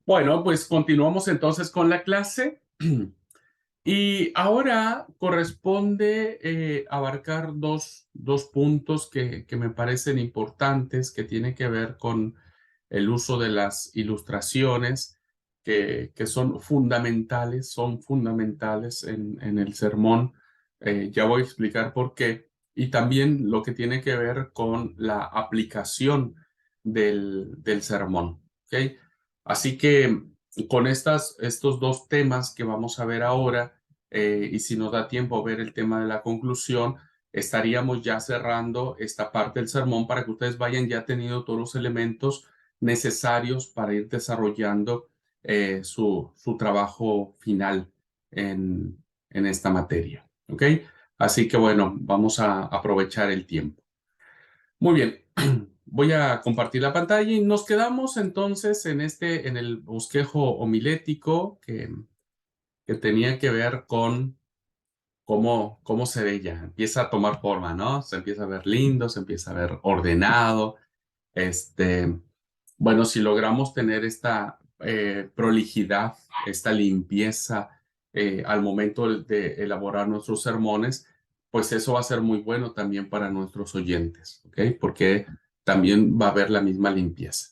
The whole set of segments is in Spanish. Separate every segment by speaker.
Speaker 1: Bueno, pues continuamos entonces con la clase. Y ahora corresponde abarcar dos puntos que me parecen importantes, que tienen que ver con el uso de las ilustraciones, que son fundamentales en el sermón. Ya voy a explicar por qué. Y también lo que tiene que ver con la aplicación del sermón. ¿Ok? Así que con estos dos temas que vamos a ver ahora, y si nos da tiempo ver el tema de la conclusión, estaríamos ya cerrando esta parte del sermón para que ustedes vayan ya teniendo todos los elementos necesarios para ir desarrollando su trabajo final en esta materia. ¿Ok? Así que bueno, vamos a aprovechar el tiempo. Muy bien, voy a compartir la pantalla y nos quedamos entonces en el bosquejo homilético que tenía que ver con cómo se ve ya. Empieza a tomar forma, ¿no? Se empieza a ver lindo, se empieza a ver ordenado. Este, bueno, si logramos tener esta prolijidad, esta limpieza al momento de elaborar nuestros sermones, pues eso va a ser muy bueno también para nuestros oyentes, ¿ok? Porque también va a haber la misma limpieza.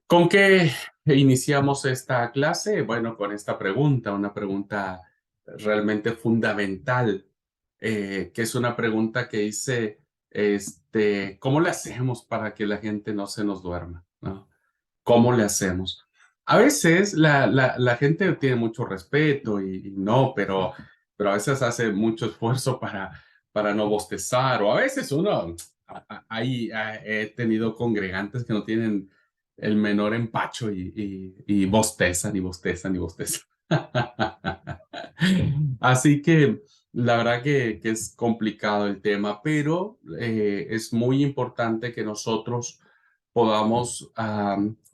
Speaker 1: ¿Con qué iniciamos esta clase? Bueno, con esta pregunta, una pregunta realmente fundamental, que es una pregunta que dice, ¿cómo le hacemos para que la gente no se nos duerma? ¿No? ¿Cómo le hacemos? A veces la gente tiene mucho respeto y no, pero a veces hace mucho esfuerzo para no bostezar, o a veces uno, he tenido congregantes que no tienen el menor empacho y bostezan y bostezan y bostezan. Así que la verdad que es complicado el tema, pero es muy importante que nosotros podamos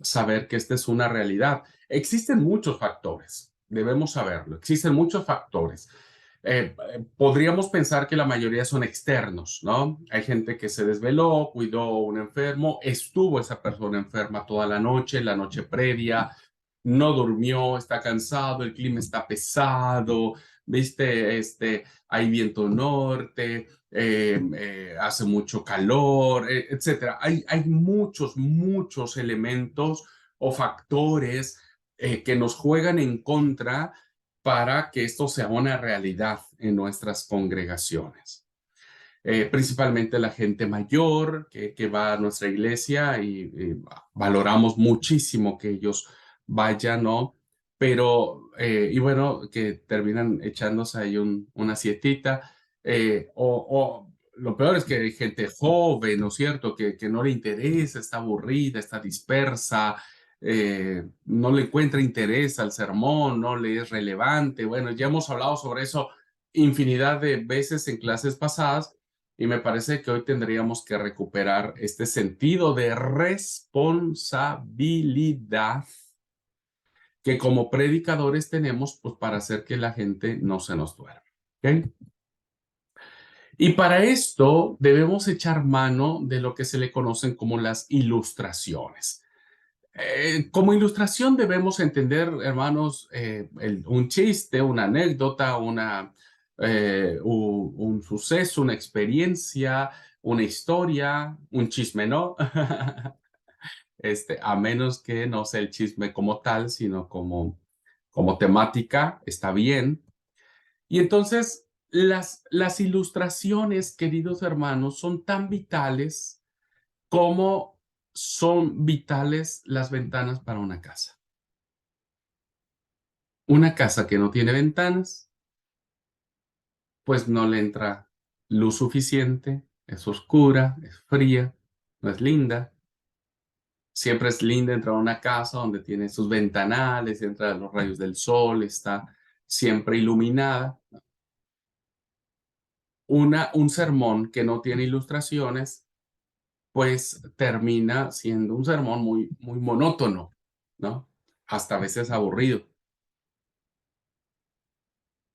Speaker 1: saber que esta es una realidad. Existen muchos factores, debemos saberlo, existen muchos factores. Podríamos pensar que la mayoría son externos, ¿no? Hay gente que se desveló, cuidó a un enfermo, estuvo esa persona enferma toda la noche previa, no durmió, está cansado, el clima está pesado, viste, hay viento norte, hace mucho calor, etcétera. Hay muchos elementos o factores que nos juegan en contra para que esto sea una realidad en nuestras congregaciones. Principalmente la gente mayor que va a nuestra iglesia y valoramos muchísimo que ellos vayan, ¿no? Pero, y bueno, que terminan echándose ahí una siestita, o lo peor es que hay gente joven, ¿no es cierto?, que no le interesa, está aburrida, está dispersa, no le encuentra interés al sermón, no le es relevante. Bueno, ya hemos hablado sobre eso infinidad de veces en clases pasadas y me parece que hoy tendríamos que recuperar este sentido de responsabilidad que como predicadores tenemos pues, para hacer que la gente no se nos duerma. ¿Ok? Y para esto debemos echar mano de lo que se le conocen como las ilustraciones. Como ilustración debemos entender, hermanos, un chiste, una anécdota, un suceso, una experiencia, una historia, un chisme, ¿no? A menos que no sea el chisme como tal, sino como temática, está bien. Y entonces las ilustraciones, queridos hermanos, son tan vitales como son vitales las ventanas para una casa. Una casa que no tiene ventanas, pues no le entra luz suficiente, es oscura, es fría, no es linda. Siempre es linda entrar a una casa donde tiene sus ventanales, entra los rayos del sol, está siempre iluminada. Un sermón que no tiene ilustraciones, pues termina siendo un sermón muy monótono, ¿no? Hasta a veces aburrido.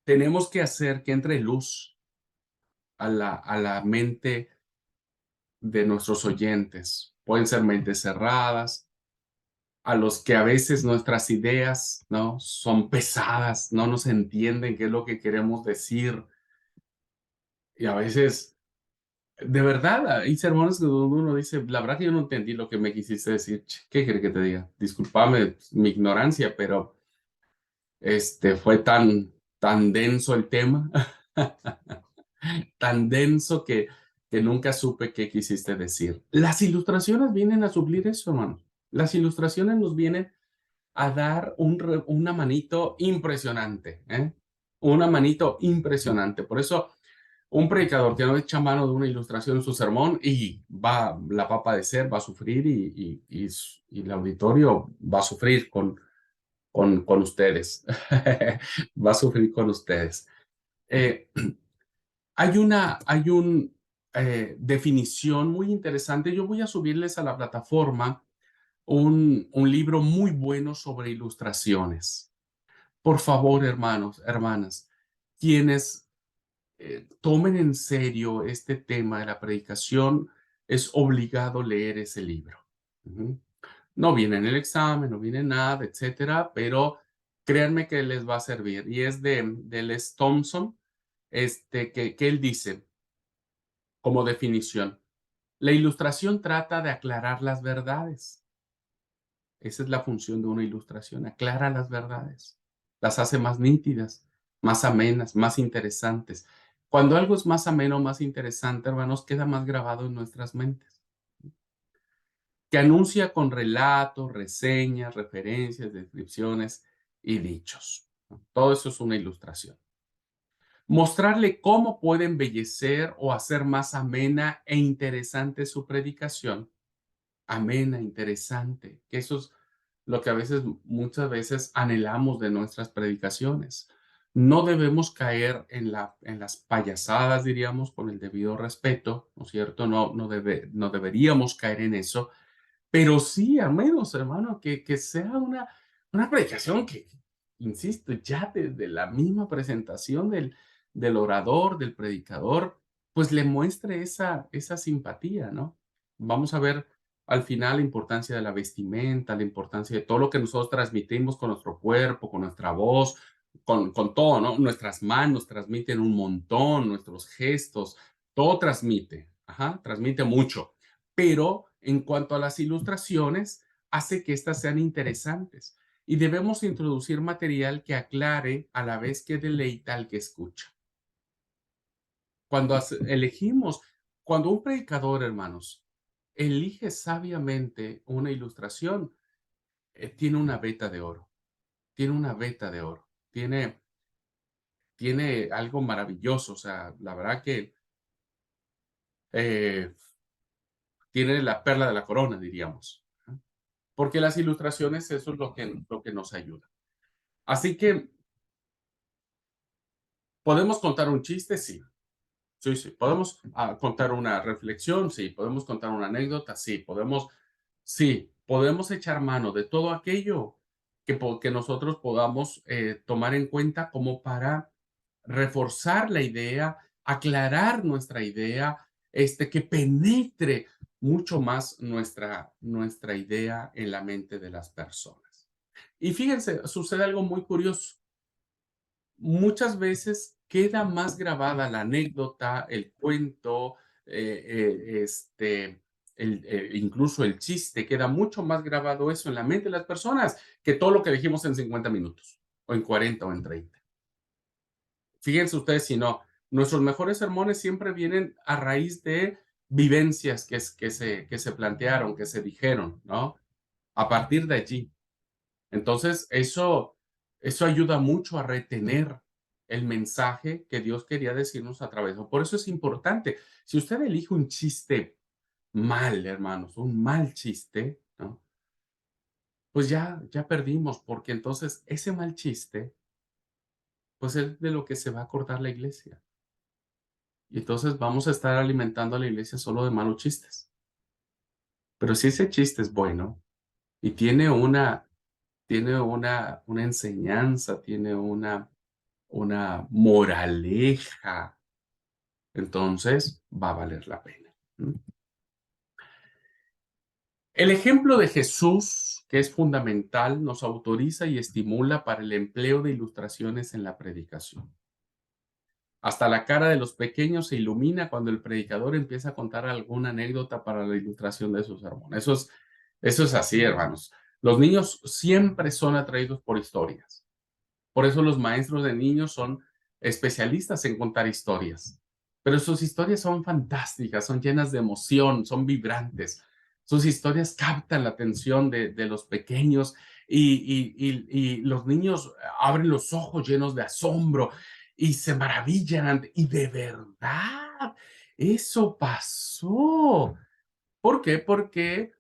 Speaker 1: Tenemos que hacer que entre luz a la mente de nuestros oyentes. Pueden ser mentes cerradas, a los que a veces nuestras ideas, ¿no? Son pesadas, no nos entienden qué es lo que queremos decir. Y a veces, de verdad, hay sermones donde uno dice, la verdad que yo no entendí lo que me quisiste decir. ¿Qué quiere que te diga? Discúlpame mi ignorancia, pero fue tan denso el tema, tan denso que nunca supe qué quisiste decir. Las ilustraciones vienen a suplir eso, hermano. Las ilustraciones nos vienen a dar una manito impresionante, ¿eh? Una manito impresionante. Por eso, un predicador que no echa mano de una ilustración en su sermón y la va a padecer, va a sufrir y el auditorio va a sufrir con ustedes. Va a sufrir con ustedes. Eh, hay una definición muy interesante. Yo voy a subirles a la plataforma un libro muy bueno sobre ilustraciones. Por favor, hermanos, hermanas, quienes tomen en serio este tema de la predicación, es obligado leer ese libro. Ujú. No viene en el examen, no viene nada, etcétera, pero créanme que les va a servir. Y es de Les Thompson, que él dice como definición, la ilustración trata de aclarar las verdades. Esa es la función de una ilustración, aclara las verdades, las hace más nítidas, más amenas, más interesantes. Cuando algo es más ameno, más interesante, hermanos, queda más grabado en nuestras mentes. Que anuncia con relatos, reseñas, referencias, descripciones y dichos. Todo eso es una ilustración. Mostrarle cómo puede embellecer o hacer más amena e interesante su predicación. Amena, interesante, que eso es lo que a veces, muchas veces anhelamos de nuestras predicaciones. No debemos caer en las payasadas, diríamos, con el debido respeto, ¿no es cierto? No deberíamos caer en eso, pero sí, a menos, hermano, que sea una predicación que, insisto, ya desde la misma presentación del orador, del predicador, pues le muestre esa simpatía, ¿no? Vamos a ver al final la importancia de la vestimenta, la importancia de todo lo que nosotros transmitimos con nuestro cuerpo, con nuestra voz, con todo, ¿no? Nuestras manos transmiten un montón, nuestros gestos, todo transmite, ajá, transmite mucho, pero en cuanto a las ilustraciones, hace que éstas sean interesantes y debemos introducir material que aclare a la vez que deleita al que escucha. Cuando elegimos, cuando un predicador, hermanos, elige sabiamente una ilustración, tiene una veta de oro, tiene una veta de oro, tiene algo maravilloso, o sea, la verdad que eh, tiene la perla de la corona, diríamos, ¿no? Porque las ilustraciones, eso es lo que nos ayuda. Así que, ¿podemos contar un chiste? Sí. Sí, sí. ¿Podemos contar una reflexión? Sí. ¿Podemos contar una anécdota? Sí. ¿Podemos echar mano de todo aquello que nosotros podamos tomar en cuenta como para reforzar la idea, aclarar nuestra idea, que penetre mucho más nuestra idea en la mente de las personas? Y fíjense, sucede algo muy curioso. Muchas veces queda más grabada la anécdota, el cuento, incluso el chiste, queda mucho más grabado eso en la mente de las personas que todo lo que dijimos en 50 minutos, o en 40 o en 30. Fíjense ustedes si no, nuestros mejores sermones siempre vienen a raíz de vivencias que se plantearon, que se dijeron, ¿no? A partir de allí. Entonces, eso ayuda mucho a retener el mensaje que Dios quería decirnos a través. Por eso es importante. Si usted elige un chiste mal, hermanos, un mal chiste, ¿no? Pues ya perdimos, porque entonces ese mal chiste, pues es de lo que se va a acordar la iglesia. Y entonces vamos a estar alimentando a la iglesia solo de malos chistes. Pero si ese chiste es bueno y tiene una enseñanza, tiene una moraleja, entonces va a valer la pena. El ejemplo de Jesús que es fundamental, nos autoriza y estimula para el empleo de ilustraciones en la predicación. Hasta la cara de los pequeños se ilumina cuando el predicador empieza a contar alguna anécdota para la ilustración de su sermón. Eso es así, hermanos. Los niños siempre son atraídos por historias. Por eso los maestros de niños son especialistas en contar historias. Pero sus historias son fantásticas, son llenas de emoción, son vibrantes. Sus historias captan la atención de los pequeños y los niños abren los ojos llenos de asombro y se maravillan. Y de verdad, eso pasó. ¿Por qué? Porque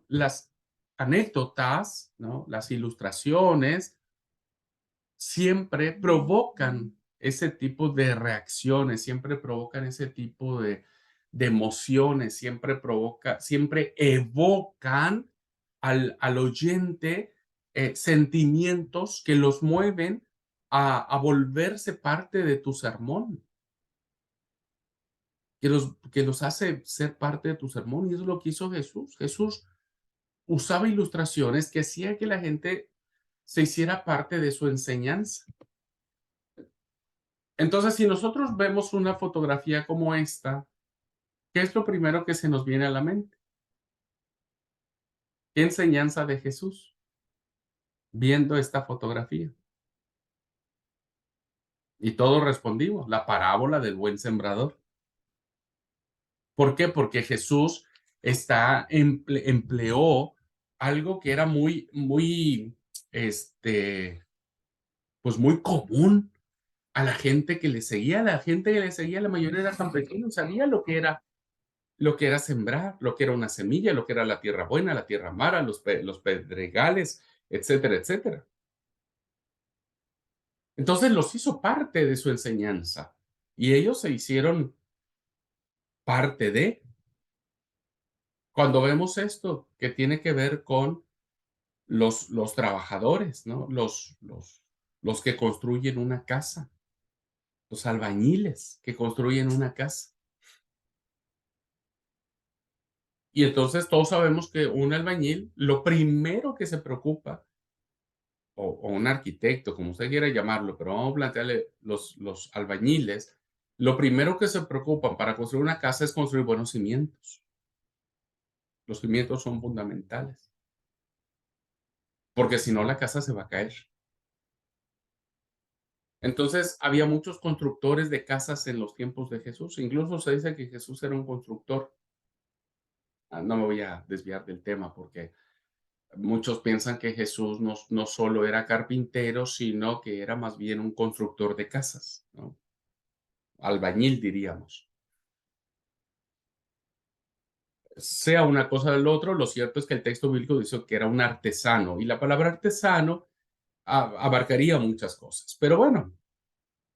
Speaker 1: las anécdotas, ¿no? Las ilustraciones, siempre provocan ese tipo de reacciones, siempre provocan ese tipo de emociones, siempre evocan al oyente sentimientos que los mueven a volverse parte de tu sermón, que los hace ser parte de tu sermón. Y eso es lo que hizo Jesús. Jesús usaba ilustraciones que hacía que la gente se hiciera parte de su enseñanza. Entonces, si nosotros vemos una fotografía como esta, ¿qué es lo primero que se nos viene a la mente? ¿Qué enseñanza de Jesús viendo esta fotografía? Y todos respondimos, la parábola del buen sembrador. ¿Por qué? Porque Jesús empleó algo que era este, pues muy común a la gente que le seguía. La gente que le seguía, la mayoría era campesinos, sabía lo que era sembrar, lo que era una semilla, lo que era la tierra buena, la tierra mala, los pedregales, etcétera, etcétera. Entonces los hizo parte de su enseñanza y ellos se hicieron parte de. Cuando vemos esto que tiene que ver con los trabajadores, ¿no? Los que construyen una casa, los albañiles que construyen una casa. Y entonces todos sabemos que un albañil, lo primero que se preocupa o un arquitecto, como usted quiera llamarlo, pero vamos a plantearle los albañiles, lo primero que se preocupan para construir una casa es construir buenos cimientos. Los cimientos son fundamentales, porque si no la casa se va a caer. Entonces, había muchos constructores de casas en los tiempos de Jesús. Incluso se dice que Jesús era un constructor. No me voy a desviar del tema porque muchos piensan que Jesús no solo era carpintero, sino que era más bien un constructor de casas, ¿no? Albañil, diríamos. Sea una cosa del otro, lo cierto es que el texto bíblico dice que era un artesano y la palabra artesano abarcaría muchas cosas. Pero bueno,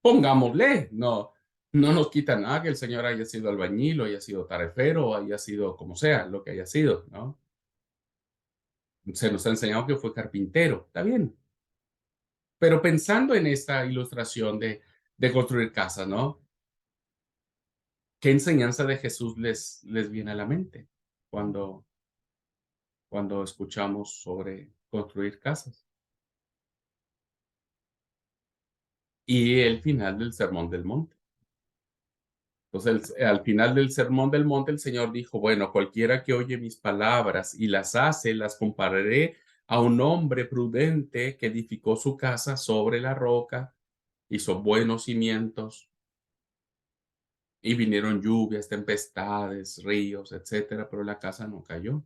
Speaker 1: pongámosle, no nos quita nada que el Señor haya sido albañil o haya sido tarefero o haya sido como sea, lo que haya sido, ¿no? Se nos ha enseñado que fue carpintero, está bien. Pero pensando en esta ilustración de construir casas, ¿no? ¿Qué enseñanza de Jesús les viene a la mente cuando escuchamos sobre construir casas? Y el final del Sermón del Monte. Entonces, al final del Sermón del Monte, el Señor dijo, bueno, cualquiera que oye mis palabras y las hace, las compararé a un hombre prudente que edificó su casa sobre la roca, hizo buenos cimientos y vinieron lluvias, tempestades, ríos, etcétera, pero la casa no cayó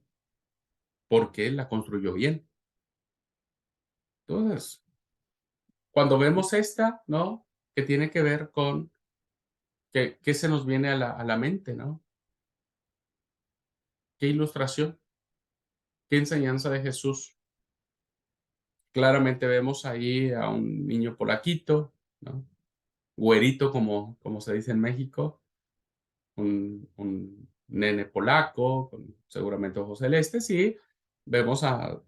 Speaker 1: porque la construyó bien. Entonces, cuando vemos esta, ¿no? Que tiene que ver con qué se nos viene a la mente, ¿no? ¿Qué ilustración? ¿Qué enseñanza de Jesús? Claramente vemos ahí a un niño polaquito, ¿no? Güerito, como se dice en México, un nene polaco, con seguramente ojos celestes, y vemos a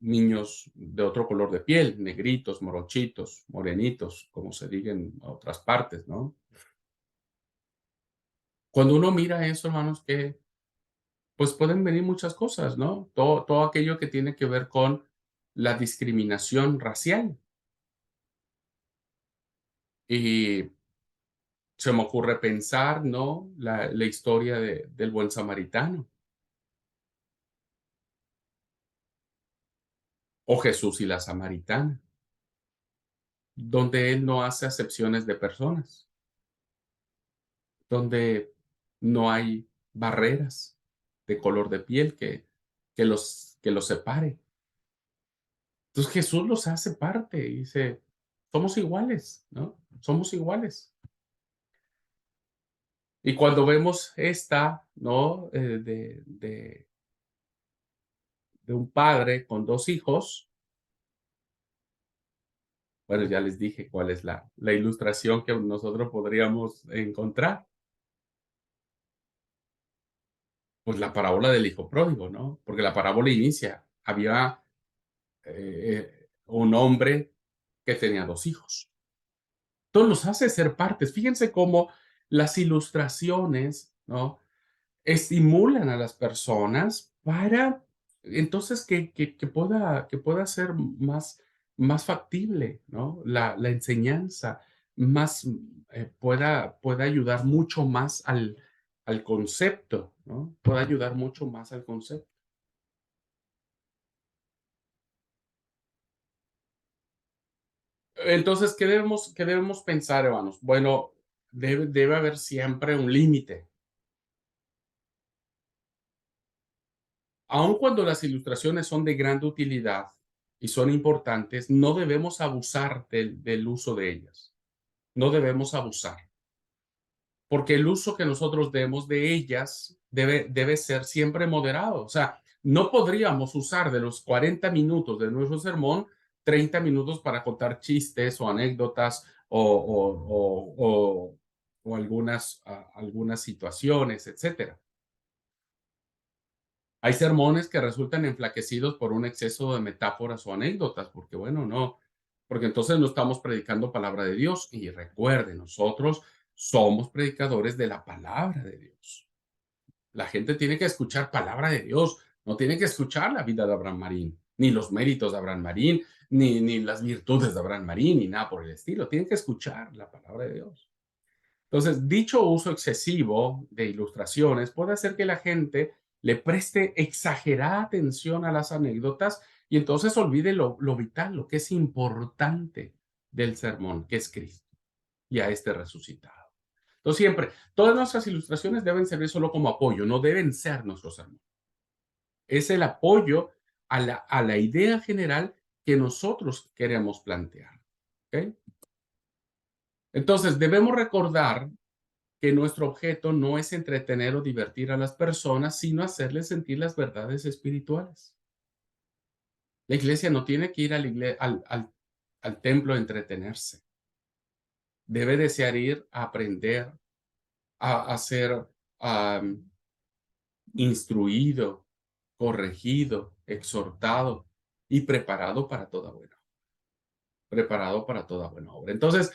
Speaker 1: niños de otro color de piel, negritos, morochitos, morenitos, como se diga en otras partes, ¿no? Cuando uno mira eso, hermanos, pues pueden venir muchas cosas, ¿no? Todo aquello que tiene que ver con la discriminación racial. Y se me ocurre pensar, ¿no? La historia del buen samaritano, o Jesús y la samaritana, donde él no hace acepciones de personas, donde no hay barreras de color de piel que los separe. Entonces Jesús los hace parte y dice, somos iguales, ¿no? Somos iguales. Y cuando vemos esta, ¿no? De un padre con dos hijos, bueno, ya les dije cuál es la ilustración que nosotros podríamos encontrar. Pues la parábola del hijo pródigo, ¿no? Porque la parábola inicia, había un hombre que tenía dos hijos. Entonces los hace ser partes. Fíjense cómo las ilustraciones, ¿no? Estimulan a las personas para entonces que pueda ser más factible, ¿no? La enseñanza, más, pueda ayudar mucho más al concepto, ¿no? Pueda ayudar mucho más al concepto. Entonces, ¿qué debemos pensar, hermanos? Bueno, debe haber siempre un límite. Aun cuando las ilustraciones son de gran utilidad y son importantes, no debemos abusar del uso de ellas. No debemos abusar, porque el uso que nosotros demos de ellas debe ser siempre moderado. O sea, no podríamos usar de los 40 minutos de nuestro sermón 30 minutos para contar chistes o anécdotas o algunas situaciones, etcétera. Hay sermones que resultan enflaquecidos por un exceso de metáforas o anécdotas, porque bueno, no, porque entonces no estamos predicando palabra de Dios. Y recuerden, nosotros somos predicadores de la palabra de Dios. La gente tiene que escuchar palabra de Dios, no tiene que escuchar la vida de Abraham Marín, ni los méritos de Abraham Marín, ni las virtudes de Abraham Marín, ni nada por el estilo. Tienen que escuchar la palabra de Dios. Entonces, dicho uso excesivo de ilustraciones puede hacer que la gente le preste exagerada atención a las anécdotas y entonces olvide lo vital, lo que es importante del sermón, que es Cristo y a este resucitado. Entonces, siempre, todas nuestras ilustraciones deben servir solo como apoyo, no deben ser nuestro sermón. Es el apoyo a la idea general que nosotros queremos plantear. ¿Ok? Entonces, debemos recordar que nuestro objeto no es entretener o divertir a las personas, sino hacerles sentir las verdades espirituales. La iglesia no tiene que ir al templo a entretenerse. Debe desear ir a aprender, a ser am, instruido, corregido, exhortado y preparado para toda buena obra. Entonces,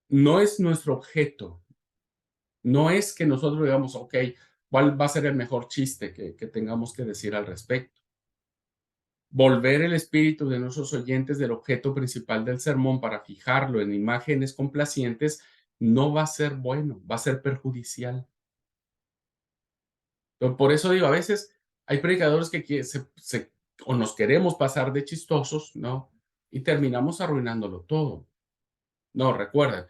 Speaker 1: no es nuestro objeto, no es que nosotros digamos, ok, ¿cuál va a ser el mejor chiste que tengamos que decir al respecto? Volver el espíritu de nuestros oyentes del objeto principal del sermón para fijarlo en imágenes complacientes no va a ser bueno, va a ser perjudicial. Por eso digo, a veces hay predicadores que o nos queremos pasar de chistosos, ¿no? Y terminamos arruinándolo todo. No, recuerden,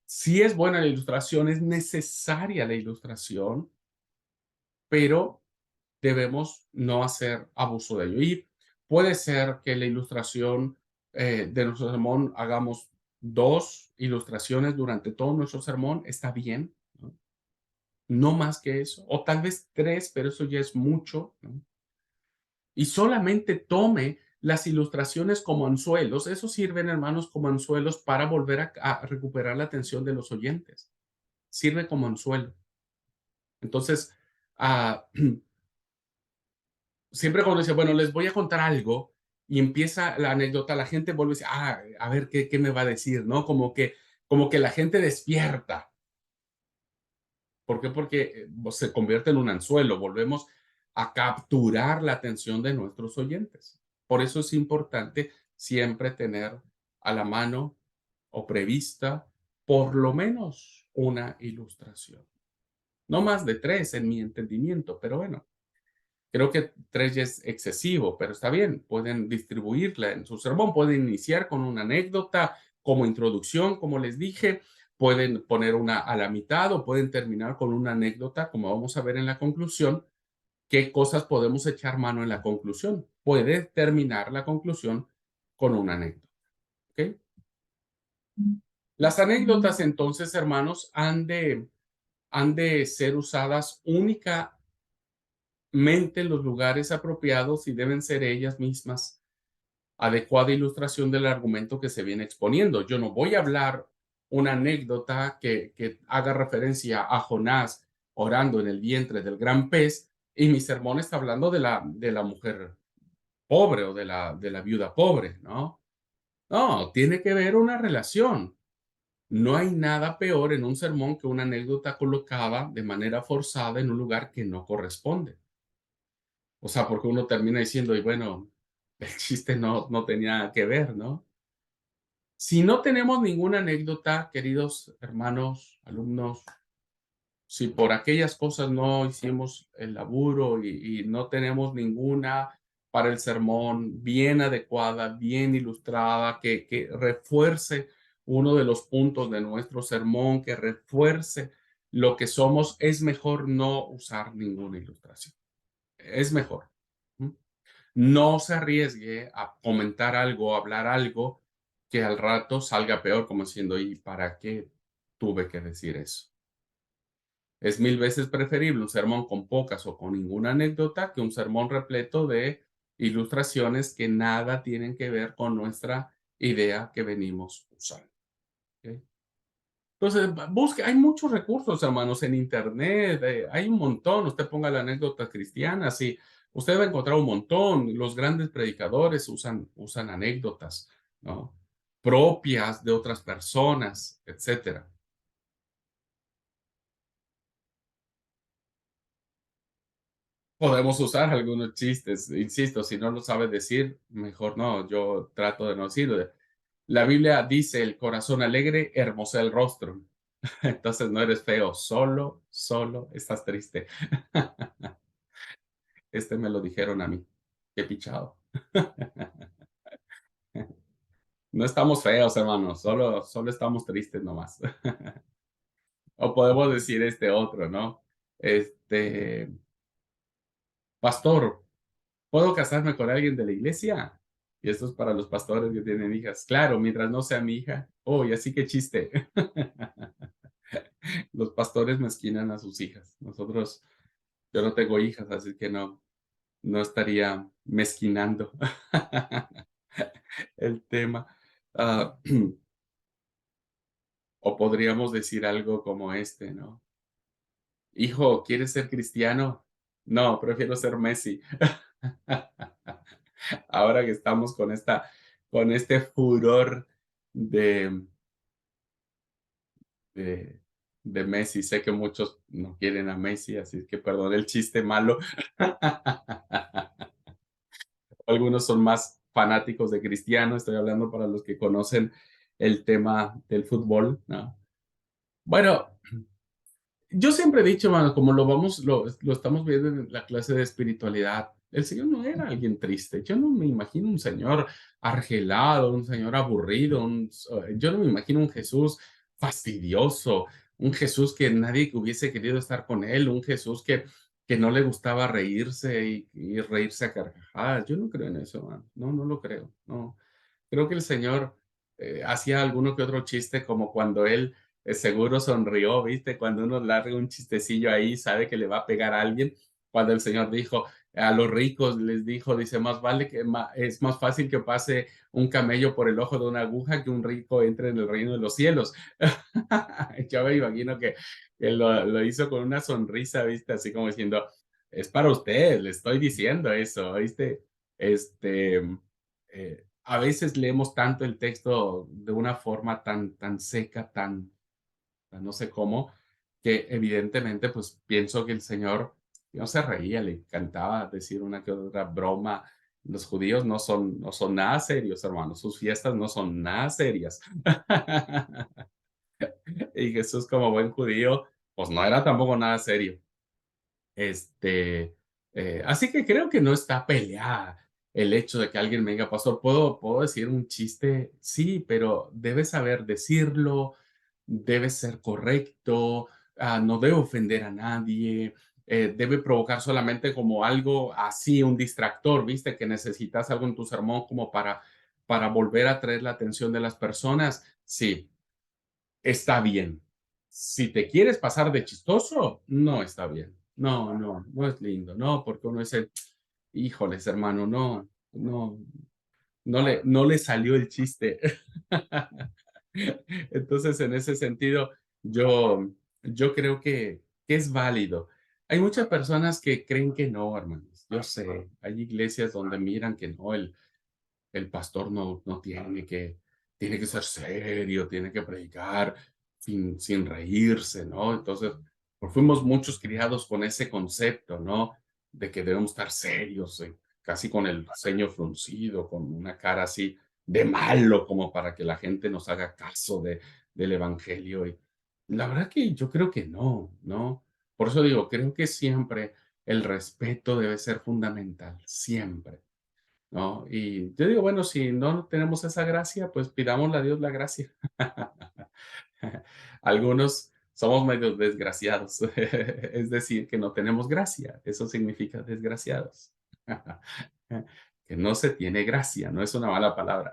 Speaker 1: si es buena la ilustración, es necesaria la ilustración, pero debemos no hacer abuso de ello. Y puede ser que la ilustración de nuestro sermón hagamos dos ilustraciones durante todo nuestro sermón, está bien, ¿no? No más que eso, o tal vez tres, pero eso ya es mucho, ¿no? Y solamente tome las ilustraciones como anzuelos, eso sirven, hermanos, como anzuelos para volver a recuperar la atención de los oyentes. Sirve como anzuelo. Entonces, ah, siempre cuando dice, bueno, les voy a contar algo y empieza la anécdota, la gente vuelve a decir, a ver qué me va a decir, ¿no? Como que la gente despierta. ¿Por qué? Porque se convierte en un anzuelo, volvemos a capturar la atención de nuestros oyentes. Por eso es importante siempre tener a la mano o prevista por lo menos una ilustración. No más de tres en mi entendimiento, pero bueno, creo que tres ya es excesivo, pero está bien, pueden distribuirla en su sermón, pueden iniciar con una anécdota como introducción, como les dije, pueden poner una a la mitad o pueden terminar con una anécdota, como vamos a ver en la conclusión, qué cosas podemos echar mano en la conclusión. Puede terminar la conclusión con una anécdota, ¿ok? Las anécdotas, entonces, hermanos, han de ser usadas únicamente en los lugares apropiados y deben ser ellas mismas adecuada ilustración del argumento que se viene exponiendo. Yo no voy a hablar una anécdota que haga referencia a Jonás orando en el vientre del gran pez y mi sermón está hablando de la mujer pobre o de la viuda pobre, ¿no? No, tiene que ver una relación. No hay nada peor en un sermón que una anécdota colocada de manera forzada en un lugar que no corresponde. O sea, porque uno termina diciendo, y bueno, el chiste no tenía que ver, ¿no? Si no tenemos ninguna anécdota, queridos hermanos, alumnos, si por aquellas cosas no hicimos el laburo y no tenemos ninguna para el sermón bien adecuada, bien ilustrada, que refuerce uno de los puntos de nuestro sermón, que refuerce lo que somos, es mejor no usar ninguna ilustración. Es mejor. ¿Mm? No se arriesgue a comentar algo, a hablar algo que al rato salga peor, como diciendo, ¿y para qué tuve que decir eso? Es mil veces preferible un sermón con pocas o con ninguna anécdota que un sermón repleto de ilustraciones que nada tienen que ver con nuestra idea que venimos usando. ¿Ok? Entonces, busque, hay muchos recursos, hermanos, en internet, hay un montón. Usted ponga la anécdota cristiana, sí, usted va a encontrar un montón. Los grandes predicadores usan anécdotas, ¿no? Propias de otras personas, etcétera. Podemos usar algunos chistes, insisto, si no lo sabe decir, mejor no, yo trato de no decirlo. La Biblia dice, el corazón alegre hermosea el rostro. Entonces no eres feo, solo estás triste. Este me lo dijeron a mí. Qué pichado. No estamos feos, hermanos, solo estamos tristes nomás. O podemos decir este otro, ¿no? Este, pastor, ¿puedo casarme con alguien de la iglesia? Y esto es para los pastores que tienen hijas. Claro, mientras no sea mi hija. Oh, y así que chiste. Los pastores mezquinan a sus hijas. Nosotros, yo no tengo hijas, así que no estaría mezquinando el tema. Ah, o podríamos decir algo como este, ¿no? Hijo, ¿quieres ser cristiano? No, prefiero ser Messi. Ahora que estamos con este furor de, de, de Messi, sé que muchos no quieren a Messi, así que perdón el chiste malo. Algunos son más fanáticos de Cristiano, estoy hablando para los que conocen el tema del fútbol, ¿no? Bueno, yo siempre he dicho, mano, como lo estamos viendo en la clase de espiritualidad, el Señor no era alguien triste. Yo no me imagino un Señor argelado, un Señor aburrido, yo no me imagino un Jesús fastidioso, un Jesús que nadie que hubiese querido estar con él, un Jesús que no le gustaba reírse y reírse a carcajadas. Yo no creo en eso, mano. No, no lo creo. No. Creo que el Señor hacía alguno que otro chiste, como cuando él seguro sonrió, ¿viste? Cuando uno larga un chistecillo ahí, sabe que le va a pegar a alguien. Cuando el Señor dijo a los ricos, les dijo, dice, más vale es más fácil que pase un camello por el ojo de una aguja que un rico entre en el reino de los cielos. Yo me imagino que lo hizo con una sonrisa, ¿viste? Así como diciendo, es para usted, le estoy diciendo eso, ¿viste? Este, a veces leemos tanto el texto de una forma tan seca, no sé cómo, que evidentemente, pues pienso que el Señor no se reía, le encantaba decir una que otra broma. Los judíos no son nada serios, hermanos. Sus fiestas no son nada serias. Y Jesús, como buen judío, pues no era tampoco nada serio. Así que creo que no está peleada el hecho de que alguien me diga, pastor, ¿puedo decir un chiste? Sí, pero debes saber decirlo, debe ser correcto, no debe ofender a nadie, debe provocar solamente como algo así, un distractor, ¿viste? Que necesitas algo en tu sermón como para volver a atraer la atención de las personas. Sí, está bien. Si te quieres pasar de chistoso, no está bien. No, no, no es lindo, no, porque uno dice, híjoles, hermano, no, no, no le salió el chiste. Entonces, en ese sentido, yo creo que es válido. Hay muchas personas que creen que no, hermanos. Yo sé, hay iglesias donde miran que no, el pastor no tiene que ser serio, tiene que predicar sin reírse, ¿no? Entonces, pues fuimos muchos criados con ese concepto, ¿no? De que debemos estar serios, casi con el ceño fruncido, con una cara así de malo, como para que la gente nos haga caso del evangelio. Y la verdad que yo creo que no, ¿no? Por eso digo, creo que siempre el respeto debe ser fundamental, siempre. ¿No? Y yo digo, bueno, si no tenemos esa gracia, pues pidámosle a Dios la gracia. Algunos somos medio desgraciados, es decir, que no tenemos gracia. Eso significa desgraciados. Que no se tiene gracia, no es una mala palabra.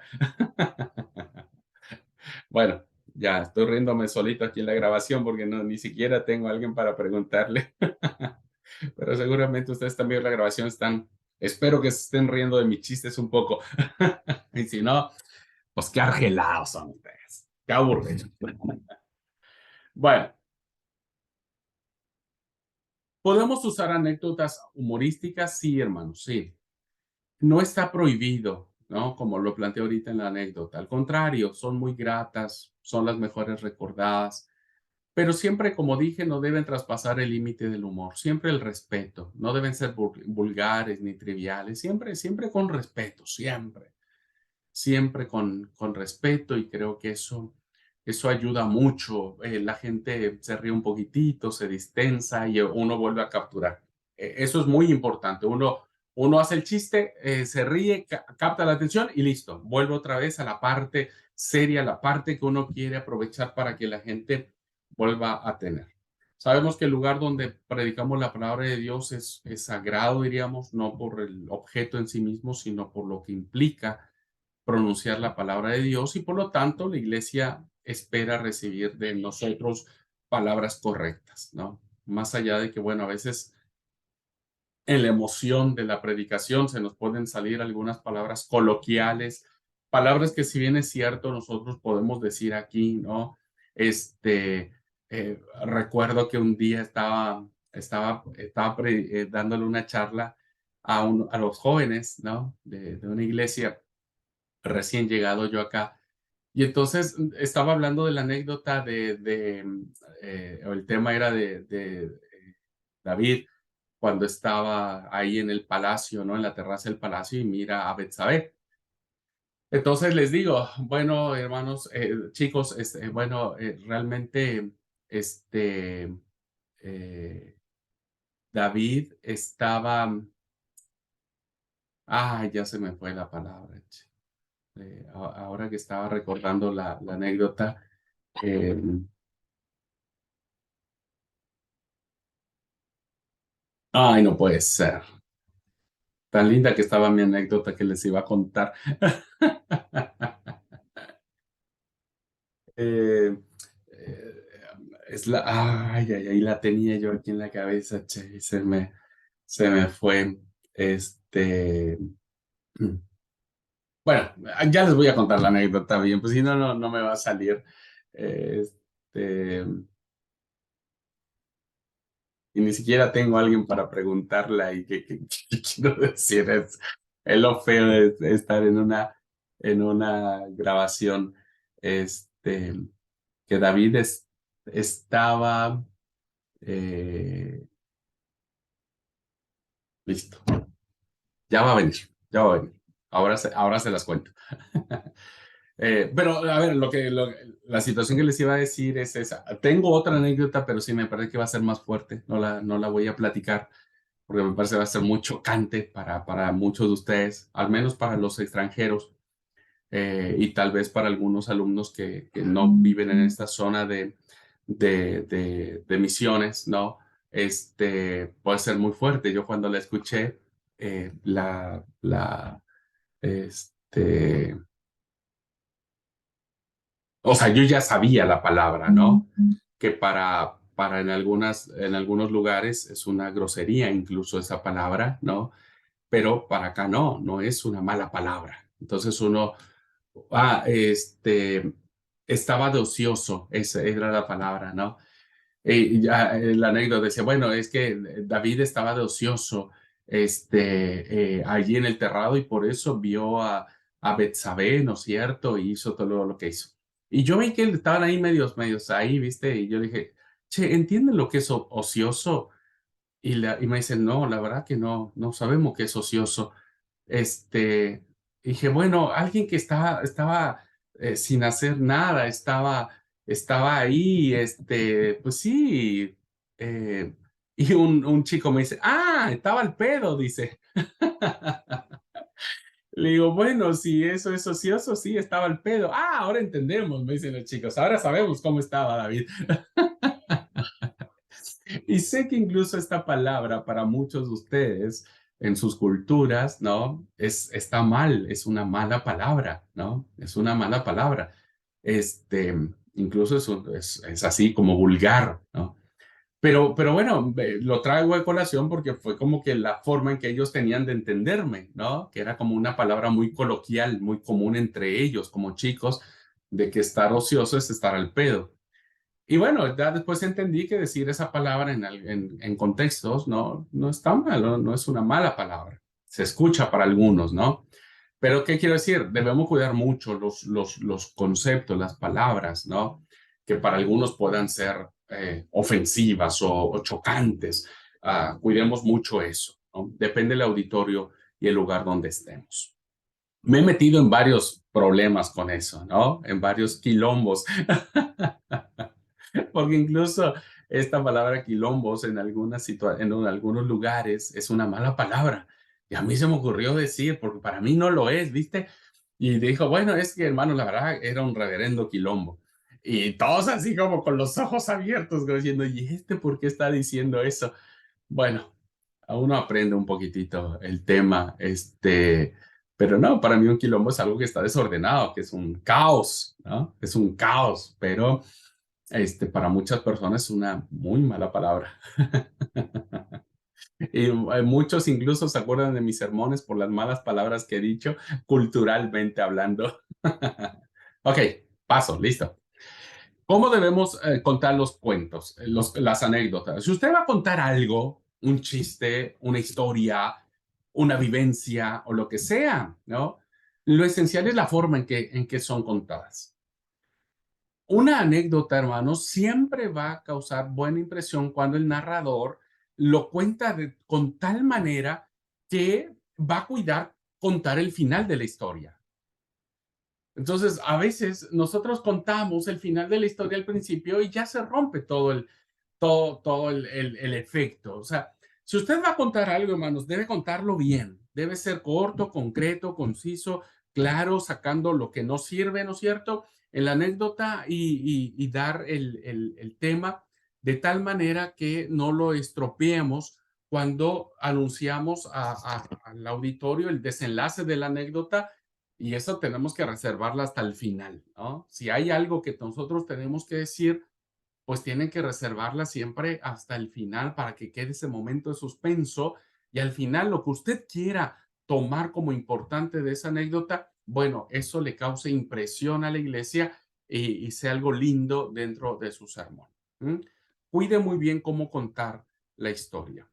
Speaker 1: Bueno, ya estoy riéndome solito aquí en la grabación porque no, ni siquiera tengo a alguien para preguntarle. Pero seguramente ustedes también en la grabación espero que se estén riendo de mis chistes un poco. Y si no, pues qué argelados son ustedes. Qué aburridos. Bueno, ¿podemos usar anécdotas humorísticas? Sí, hermano, sí. No está prohibido, ¿no? Como lo planteé ahorita en la anécdota. Al contrario, son muy gratas, son las mejores recordadas. Pero siempre, como dije, no deben traspasar el límite del humor, siempre el respeto, no deben ser vulgares ni triviales, siempre con respeto, siempre con respeto y creo que eso ayuda mucho. La gente se ríe un poquitito, se distensa y uno vuelve a capturar. Eso es muy importante. Uno hace el chiste, se ríe, capta la atención y listo. Vuelve otra vez a la parte seria, la parte que uno quiere aprovechar para que la gente vuelva a tener. Sabemos que el lugar donde predicamos la palabra de Dios es sagrado, diríamos, no por el objeto en sí mismo, sino por lo que implica pronunciar la palabra de Dios y por lo tanto la iglesia espera recibir de nosotros palabras correctas, ¿no? Más allá de que, bueno, a veces en la emoción de la predicación se nos pueden salir algunas palabras coloquiales, palabras que si bien es cierto nosotros podemos decir aquí, ¿no? Recuerdo que un día estaba dándole una charla a los jóvenes, ¿no? De una iglesia recién llegado yo acá. Y entonces estaba hablando de la anécdota o el tema era de David cuando estaba ahí en el palacio, ¿no? En la terraza del palacio y mira a Betsabé. Entonces les digo, bueno, hermanos, chicos, bueno, realmente, este, eh, David estaba, ya se me fue la palabra. Ahora que estaba recordando la anécdota, eh, ay, no puede ser. Tan linda que estaba mi anécdota que les iba a contar. Eh, eh, ay, la tenía yo aquí en la cabeza, che, y se me fue. Este, bueno, ya les voy a contar la anécdota bien, pues si no, no me va a salir. Este, y ni siquiera tengo a alguien para preguntarla y qué quiero decir. Es lo feo de estar en una grabación. Este, que David estaba. Eh, listo. Ya va a venir, ya va a venir. Ahora se las cuento. Pero, a ver, la situación que les iba a decir es esa. Tengo otra anécdota, pero sí me parece que va a ser más fuerte. No la voy a platicar porque me parece que va a ser muy chocante para muchos de ustedes, al menos para los extranjeros y tal vez para algunos alumnos que no viven en esta zona de misiones, ¿no? Puede ser muy fuerte. Yo cuando la escuché, este, o sea, yo ya sabía la palabra, ¿no? Que para en algunos lugares es una grosería incluso esa palabra, ¿no? Pero para acá no es una mala palabra. Entonces uno, ah, estaba de ocioso, esa era la palabra, ¿no? Y ya, la anécdota decía, bueno, es que David estaba de ocioso allí en el terrado y por eso vio a Betsabé, ¿no es cierto? Y hizo todo lo que hizo. Y yo vi que estaban ahí medios ahí, ¿viste? Y yo dije, che, ¿entienden lo que es ocioso? Y me dicen, no, la verdad que no sabemos qué es ocioso. Este, dije, bueno, alguien que estaba sin hacer nada, estaba ahí, pues sí. eh, y un chico me dice, estaba al pedo, dice. Le digo, bueno, si eso es ocioso, sí, estaba al pedo. Ahora entendemos, me dicen los chicos, ahora sabemos cómo estaba David. Y sé que incluso esta palabra para muchos de ustedes en sus culturas, ¿no? Está mal, es una mala palabra, ¿no? Es una mala palabra. Este, incluso es así como vulgar, ¿no? Pero bueno, lo traigo a colación porque fue como que la forma en que ellos tenían de entenderme, ¿no? Que era como una palabra muy coloquial, muy común entre ellos como chicos, de que estar ocioso es estar al pedo. Y bueno, ya después entendí que decir esa palabra en contextos no está mal, no es una mala palabra. Se escucha para algunos, ¿no? Pero ¿qué quiero decir? Debemos cuidar mucho los conceptos, las palabras, ¿no? Que para algunos puedan ser ofensivas o chocantes. Cuidemos mucho eso, ¿no? Depende del auditorio y el lugar donde estemos. Me he metido en varios problemas con eso, ¿no? En varios quilombos. Porque incluso esta palabra quilombos en algunos lugares es una mala palabra. Y a mí se me ocurrió decir, porque para mí no lo es, ¿viste? Y dijo, bueno, es que hermano, la verdad era un reverendo quilombo. Y todos así como con los ojos abiertos, como diciendo, ¿y este por qué está diciendo eso? Bueno, a uno aprende un poquitito el tema, pero no, para mí un quilombo es algo que está desordenado, que es un caos, ¿no? Es un caos, pero para muchas personas es una muy mala palabra. Y muchos incluso se acuerdan de mis sermones por las malas palabras que he dicho, culturalmente hablando. Ok, paso, listo. ¿Cómo debemos contar los cuentos, las anécdotas? Si usted va a contar algo, un chiste, una historia, una vivencia o lo que sea, ¿no? Lo esencial es la forma en que son contadas. Una anécdota, hermano, siempre va a causar buena impresión cuando el narrador lo cuenta con tal manera que va a cuidar contar el final de la historia. Entonces, a veces nosotros contamos el final de la historia al principio y ya se rompe todo el efecto. O sea, si usted va a contar algo, hermanos, debe contarlo bien. Debe ser corto, concreto, conciso, claro, sacando lo que no sirve, ¿no es cierto? En la anécdota y dar el tema de tal manera que no lo estropeemos cuando anunciamos al auditorio el desenlace de la anécdota y eso tenemos que reservarla hasta el final, ¿no? Si hay algo que nosotros tenemos que decir, pues tienen que reservarla siempre hasta el final para que quede ese momento de suspenso y al final lo que usted quiera tomar como importante de esa anécdota, bueno, eso le cause impresión a la iglesia y sea algo lindo dentro de su sermón. ¿Mm? Cuide muy bien cómo contar la historia.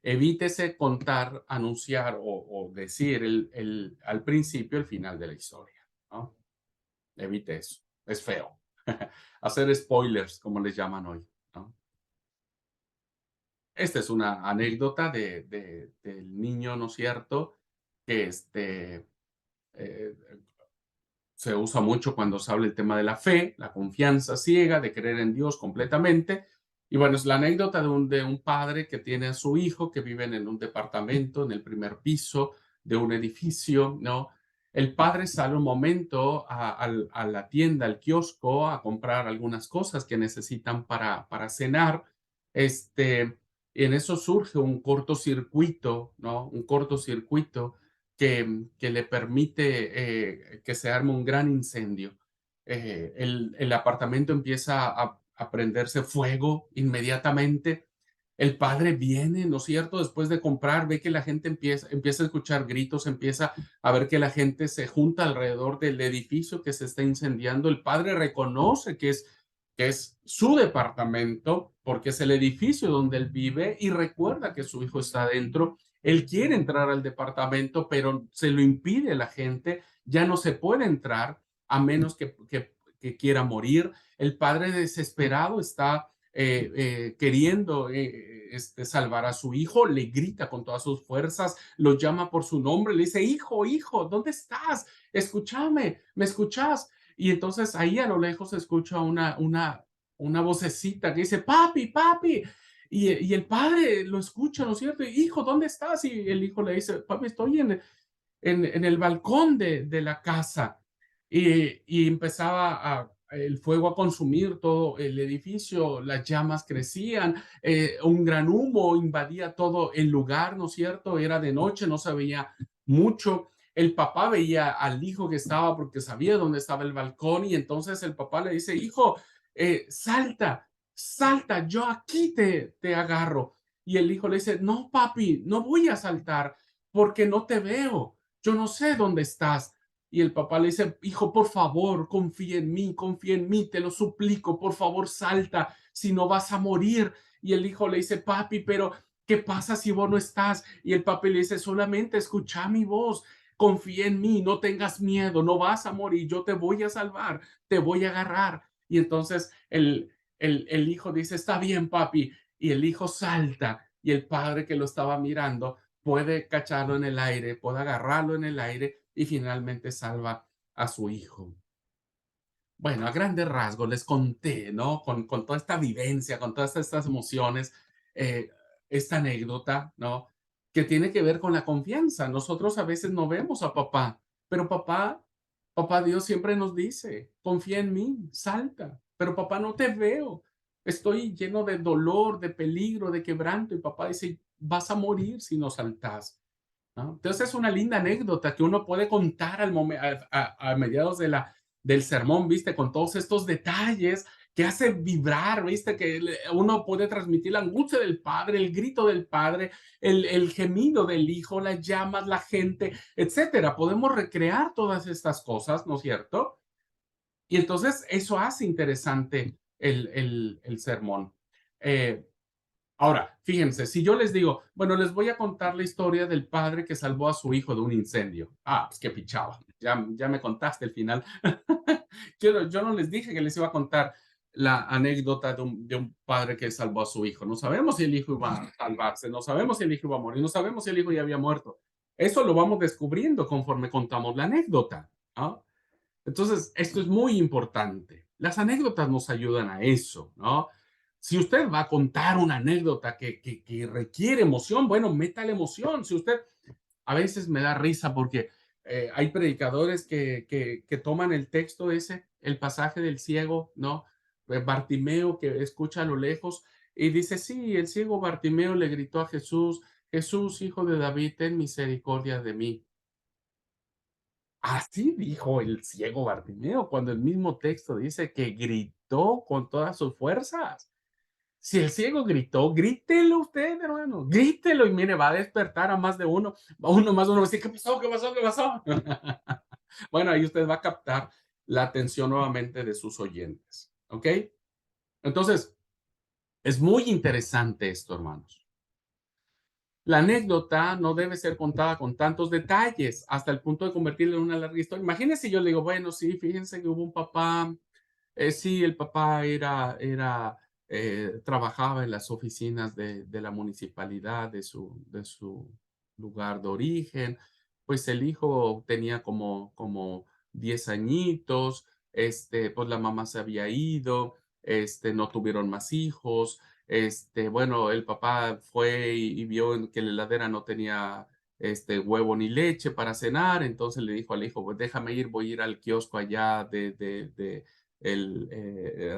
Speaker 1: Evítese contar, anunciar o decir al principio el final de la historia, ¿no? Evite eso. Es feo. Hacer spoilers, como les llaman hoy, ¿no? Esta es una anécdota del niño, ¿no es cierto? Que eh, se usa mucho cuando se habla el tema de la fe, la confianza ciega, de creer en Dios completamente. Y bueno, es la anécdota de un padre que tiene a su hijo que viven en un departamento, en el primer piso de un edificio, ¿no? El padre sale un momento a la tienda, al kiosco, a comprar algunas cosas que necesitan para cenar. Y en eso surge un cortocircuito, ¿no? Un cortocircuito que le permite que se arme un gran incendio. El apartamento empieza a prenderse fuego inmediatamente. El padre viene, ¿no es cierto? Después de comprar, ve que la gente empieza a escuchar gritos, empieza a ver que la gente se junta alrededor del edificio que se está incendiando. El padre reconoce que es su departamento, porque es el edificio donde él vive y recuerda que su hijo está dentro. Él quiere entrar al departamento, pero se lo impide la gente, ya no se puede entrar a menos que quiera morir. El padre desesperado está queriendo salvar a su hijo, le grita con todas sus fuerzas, lo llama por su nombre, le dice, hijo, hijo, ¿dónde estás? Escúchame, ¿me escuchas? Y entonces ahí a lo lejos se escucha una vocecita que dice, papi, papi. Y el padre lo escucha, ¿no es cierto? Hijo, ¿dónde estás? Y el hijo le dice, papi, estoy en el balcón de la casa. Y empezaba el fuego a consumir todo el edificio, las llamas crecían, un gran humo invadía todo el lugar, ¿no es cierto? Era de noche, no se veía mucho. El papá veía al hijo que estaba porque sabía dónde estaba el balcón y entonces el papá le dice, hijo, salta, salta, yo aquí te agarro. Y el hijo le dice, no, papi, no voy a saltar porque no te veo, yo no sé dónde estás. Y el papá le dice, hijo, por favor, confía en mí, te lo suplico, por favor, salta, si no vas a morir. Y el hijo le dice, papi, pero ¿qué pasa si vos no estás? Y el papi le dice, solamente escucha mi voz, confía en mí, no tengas miedo, no vas a morir, yo te voy a salvar, te voy a agarrar. Y entonces el hijo dice, está bien, papi. Y el hijo salta y el padre que lo estaba mirando puede cacharlo en el aire, puede agarrarlo en el aire y finalmente salva a su hijo. Bueno, a grandes rasgos les conté, ¿no? Con toda esta vivencia, con todas estas emociones, eh, esta anécdota, ¿no? Que tiene que ver con la confianza. Nosotros a veces no vemos a papá, pero papá Dios siempre nos dice, confía en mí, salta, pero papá no te veo. Estoy lleno de dolor, de peligro, de quebranto y papá dice, vas a morir si no saltas. ¿No? Entonces es una linda anécdota que uno puede contar a mediados del sermón, ¿viste? Con todos estos detalles que hace vibrar, ¿viste? Que uno puede transmitir la angustia del padre, el grito del padre, el gemido del hijo, las llamas, la gente, etcétera. Podemos recrear todas estas cosas, ¿no es cierto? Y entonces eso hace interesante el sermón. Eh, Ahora, fíjense, si yo les digo, bueno, les voy a contar la historia del padre que salvó a su hijo de un incendio. Ah, pues qué pichaba. Ya me contaste el final. Yo no les dije que les iba a contar la anécdota de un padre que salvó a su hijo. No sabemos si el hijo iba a salvarse, no sabemos si el hijo iba a morir, no sabemos si el hijo ya había muerto. Eso lo vamos descubriendo conforme contamos la anécdota. ¿No? Entonces, esto es muy importante. Las anécdotas nos ayudan a eso, ¿no? Si usted va a contar una anécdota que requiere emoción, bueno, meta la emoción. Si usted, a veces me da risa porque hay predicadores que toman el texto ese, el pasaje del ciego, ¿no? Bartimeo que escucha a lo lejos y dice, sí, el ciego Bartimeo le gritó a Jesús, Jesús, hijo de David, ten misericordia de mí. Así dijo el ciego Bartimeo, cuando el mismo texto dice que gritó con todas sus fuerzas. Si el ciego gritó, grítelo usted, hermano, grítelo y mire, va a despertar a más de uno. A uno más de uno va a decir, ¿qué pasó? ¿Qué pasó? ¿Qué pasó? Bueno, ahí usted va a captar la atención nuevamente de sus oyentes. ¿Ok? Entonces, es muy interesante esto, hermanos. La anécdota no debe ser contada con tantos detalles hasta el punto de convertirla en una larga historia. Imagínense yo le digo, bueno, sí, fíjense que hubo un papá, sí, el papá trabajaba en las oficinas de la municipalidad de su lugar de origen. Pues el hijo tenía como 10 añitos, pues la mamá se había ido, no tuvieron más hijos. Bueno, el papá fue y vio que la heladera no tenía huevo ni leche para cenar, entonces le dijo al hijo, pues déjame ir, voy a ir al kiosco allá de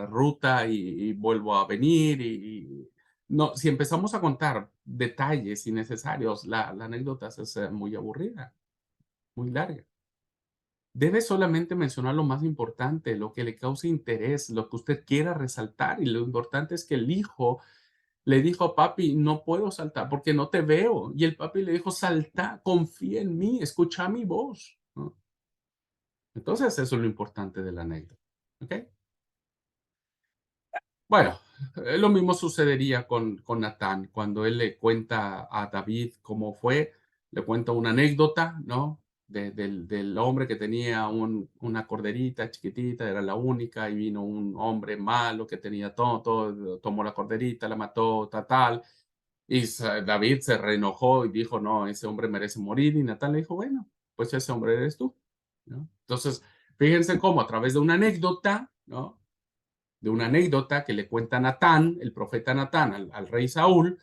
Speaker 1: ruta y vuelvo a venir no, si empezamos a contar detalles innecesarios, la anécdota se hace muy aburrida, muy larga. Debe solamente mencionar lo más importante, lo que le cause interés, lo que usted quiera resaltar, y lo importante es que el hijo le dijo: "Papi, no puedo saltar porque no te veo", y el papi le dijo: "Salta, confía en mí, escucha mi voz", ¿no? Entonces, eso es lo importante de la anécdota, ¿ok? Bueno, lo mismo sucedería con Natán, cuando él le cuenta a David cómo fue, le cuenta una anécdota, ¿no? Del hombre que tenía una corderita chiquitita, era la única, y vino un hombre malo que tenía todo, tomó la corderita, la mató, tal, y David se reenojó y dijo, no, ese hombre merece morir, y Natán le dijo, bueno, pues ese hombre eres tú, ¿no? Entonces, fíjense cómo a través de una anécdota, ¿no? De una anécdota que le cuenta Natán, el profeta Natán, al rey Saúl,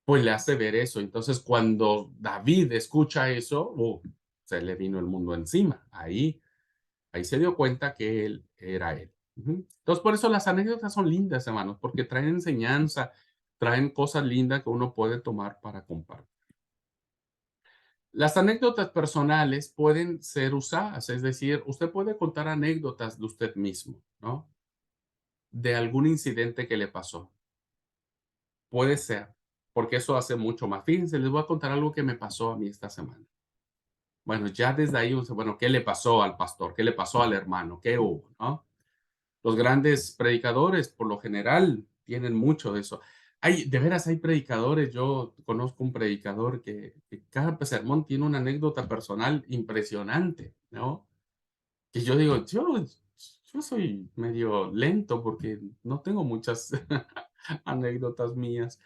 Speaker 1: pues le hace ver eso. Entonces, cuando David escucha eso, se le vino el mundo encima. Ahí se dio cuenta que él era él. Ujú. Entonces, por eso las anécdotas son lindas, hermanos, porque traen enseñanza, traen cosas lindas que uno puede tomar para compartir. Las anécdotas personales pueden ser usadas, es decir, usted puede contar anécdotas de usted mismo, ¿no? De algún incidente que le pasó. Puede ser, porque eso hace mucho más. Fíjense, les voy a contar algo que me pasó a mí esta semana. Bueno, ya desde ahí, bueno, ¿qué le pasó al pastor? ¿Qué le pasó al hermano? ¿Qué hubo? ¿No? Los grandes predicadores, por lo general, tienen mucho de eso. De veras, hay predicadores. Yo conozco un predicador que cada sermón tiene una anécdota personal impresionante, ¿no? Que yo digo, yo soy medio lento porque no tengo muchas anécdotas mías,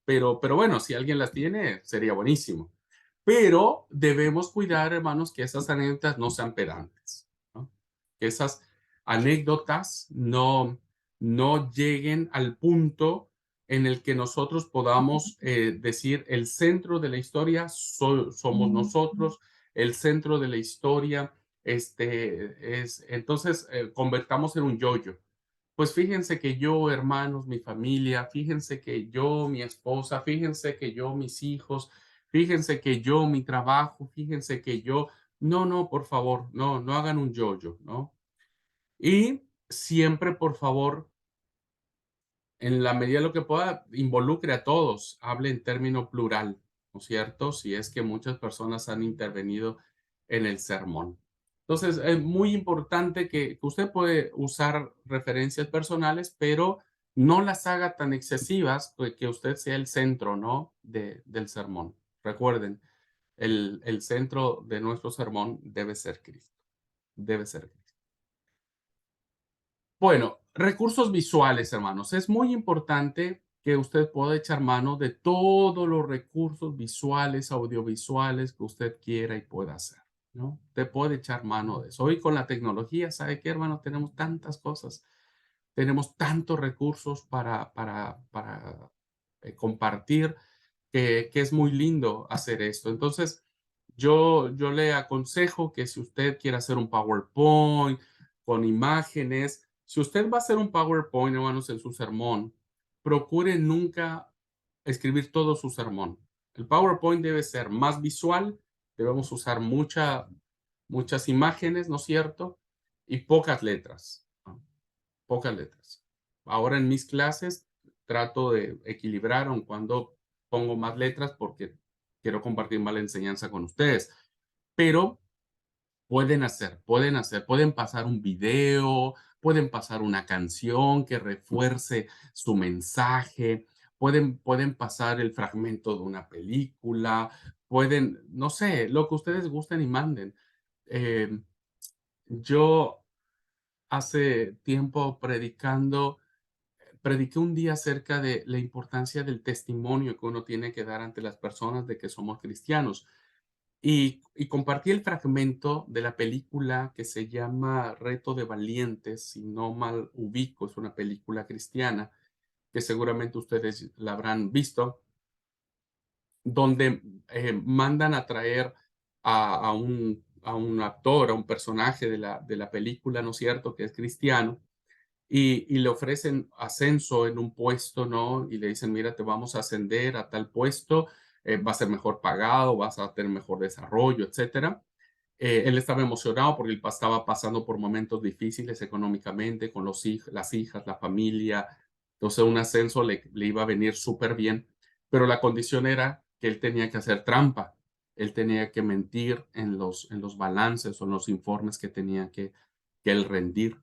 Speaker 1: pero bueno, si alguien las tiene, sería buenísimo. Pero debemos cuidar, hermanos, que esas anécdotas no sean pedantes, ¿no? Que esas anécdotas no lleguen al punto en el que nosotros podamos decir el centro de la historia somos nosotros, el centro de la historia entonces convertamos en un yo-yo. Pues fíjense que yo, hermanos, mi familia, fíjense que yo, mi esposa, fíjense que yo, mis hijos, fíjense que yo, mi trabajo, fíjense que yo. No, no, por favor, no, no hagan un yo-yo, ¿no? Y siempre, por favor, en la medida de lo que pueda, involucre a todos, hable en término plural, ¿no es cierto? Si es que muchas personas han intervenido en el sermón. Entonces, es muy importante que usted puede usar referencias personales, pero no las haga tan excesivas, pues, que usted sea el centro, ¿no? Del sermón. Recuerden, el centro de nuestro sermón debe ser Cristo. Debe ser Cristo. Bueno, recursos visuales, hermanos. Es muy importante que usted pueda echar mano de todos los recursos visuales, audiovisuales que usted quiera y pueda hacer, ¿no? Usted puede echar mano de eso. Hoy con la tecnología, ¿sabe qué, hermanos? Tenemos tantas cosas, tenemos tantos recursos para compartir que es muy lindo hacer esto. Entonces, yo le aconsejo que si usted quiere hacer un PowerPoint con imágenes, si usted va a hacer un PowerPoint, hermanos, en su sermón, procure nunca escribir todo su sermón. El PowerPoint debe ser más visual, debemos usar muchas imágenes, ¿no es cierto? Y pocas letras, ¿no? Pocas letras. Ahora en mis clases trato de equilibrar, aun cuando pongo más letras porque quiero compartir más la enseñanza con ustedes. Pero pueden pasar un video, pueden pasar una canción que refuerce su mensaje, pueden pasar el fragmento de una película, no sé, lo que ustedes gusten y manden. Eh, yo hace tiempo predicando prediqué un día acerca de la importancia del testimonio que uno tiene que dar ante las personas de que somos cristianos. Y compartí el fragmento de la película que se llama Reto de Valientes, si no mal ubico, es una película cristiana que seguramente ustedes la habrán visto, donde mandan a traer a un actor, a un personaje de la película, ¿no es cierto?, que es cristiano, y le ofrecen ascenso en un puesto, ¿no? Y le dicen, mira, te vamos a ascender a tal puesto, va a ser mejor pagado, vas a tener mejor desarrollo, etcétera. Él estaba emocionado porque él estaba pasando por momentos difíciles económicamente con las hijas, la familia. Entonces un ascenso le iba a venir súper bien, pero la condición era que él tenía que hacer trampa. Él tenía que mentir en los balances o en los informes que tenía que él rendir.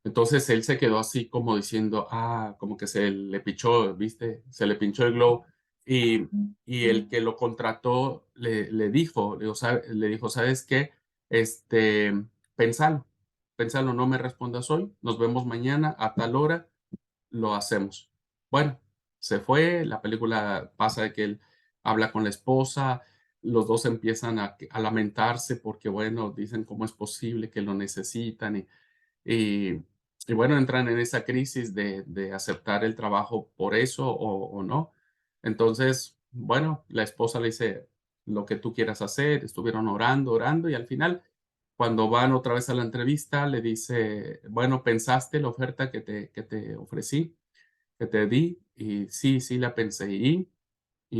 Speaker 1: Entonces él se quedó así como diciendo, como que se le pichó, ¿viste? Se le pinchó el globo. Y, y el que lo contrató le dijo, ¿sabes qué? Este, pensalo, pensalo, no me respondas hoy, nos vemos mañana a tal hora, lo hacemos. Bueno, se fue, la película pasa de que él habla con la esposa, los dos empiezan a lamentarse porque, bueno, dicen cómo es posible que lo necesitan y, y bueno, entran en esa crisis de aceptar el trabajo por eso o no. Entonces, bueno, la esposa le dice lo que tú quieras hacer, estuvieron orando, orando y al final, cuando van otra vez a la entrevista, le dice, bueno, ¿pensaste la oferta que te ofrecí, que te di? Y sí, sí la pensé y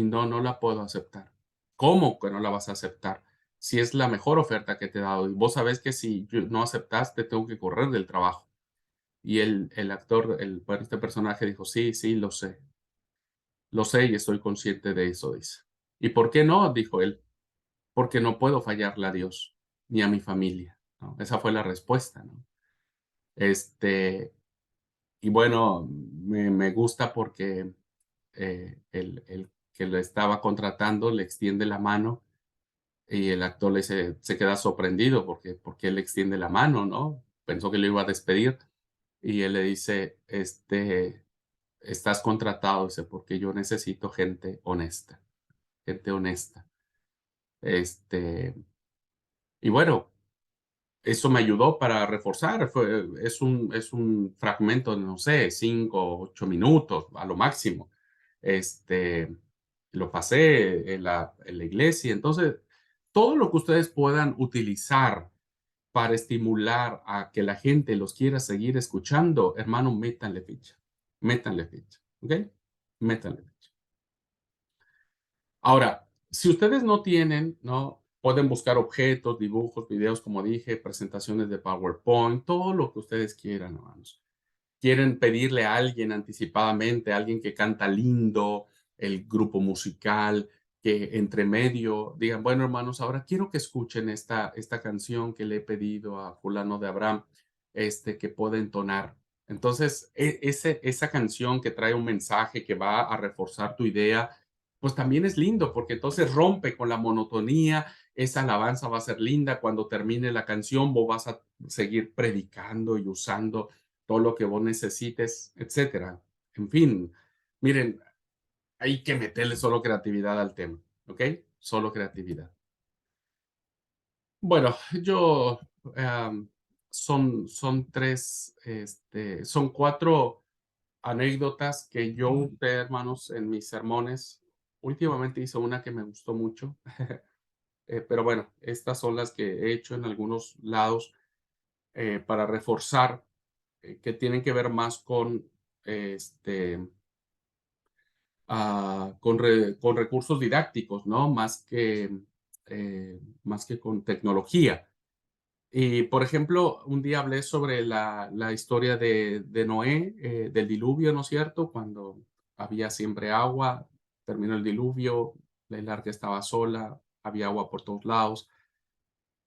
Speaker 1: no, no la puedo aceptar. ¿Cómo que no la vas a aceptar? Si es la mejor oferta que te he dado y vos sabés que si no aceptaste, tengo que correr del trabajo. Y el actor, bueno, este personaje dijo, sí, sí, lo sé y estoy consciente de eso, dice. ¿Y por qué no? Dijo él, porque no puedo fallarle a Dios ni a mi familia, ¿no? Esa fue la respuesta, ¿no? Este, y bueno, me gusta porque el que lo estaba contratando le extiende la mano y el actor se queda sorprendido porque él le extiende la mano, ¿no? Pensó que lo iba a despedir y él le dice, estás contratado, dice, porque yo necesito gente honesta, gente honesta. Este, y bueno, eso me ayudó para reforzar. Es un fragmento de, no sé, 5 o 8 minutos a lo máximo. Este, lo pasé en la iglesia. Entonces, todo lo que ustedes puedan utilizar para estimular a que la gente los quiera seguir escuchando, hermano, métanle ficha, ¿ok? Métanle ficha. Ahora, si ustedes no tienen, ¿no? Pueden buscar objetos, dibujos, videos, como dije, presentaciones de PowerPoint, todo lo que ustedes quieran, hermanos. Quieren pedirle a alguien anticipadamente, a alguien que canta lindo, el grupo musical, que entre medio digan, bueno, hermanos, ahora quiero que escuchen esta canción que le he pedido a fulano de Abraham, que pueda entonar. Entonces, esa canción que trae un mensaje que va a reforzar tu idea, pues también es lindo, porque entonces rompe con la monotonía, esa alabanza va a ser linda, cuando termine la canción vos vas a seguir predicando y usando todo lo que vos necesites, etcétera. En fin, miren, hay que meterle solo creatividad al tema, ¿ok? Solo creatividad. Bueno, yo, son tres, son cuatro anécdotas que yo usé, hermanos, en mis sermones. Últimamente hice una que me gustó mucho, pero bueno, estas son las que he hecho en algunos lados para reforzar, que tienen que ver más con, este, con recursos didácticos, ¿no? Más que con tecnología. Y, por ejemplo, un día hablé sobre la historia de Noé, del diluvio, ¿no es cierto? Cuando había siempre agua, terminó el diluvio, el arca estaba sola, había agua por todos lados.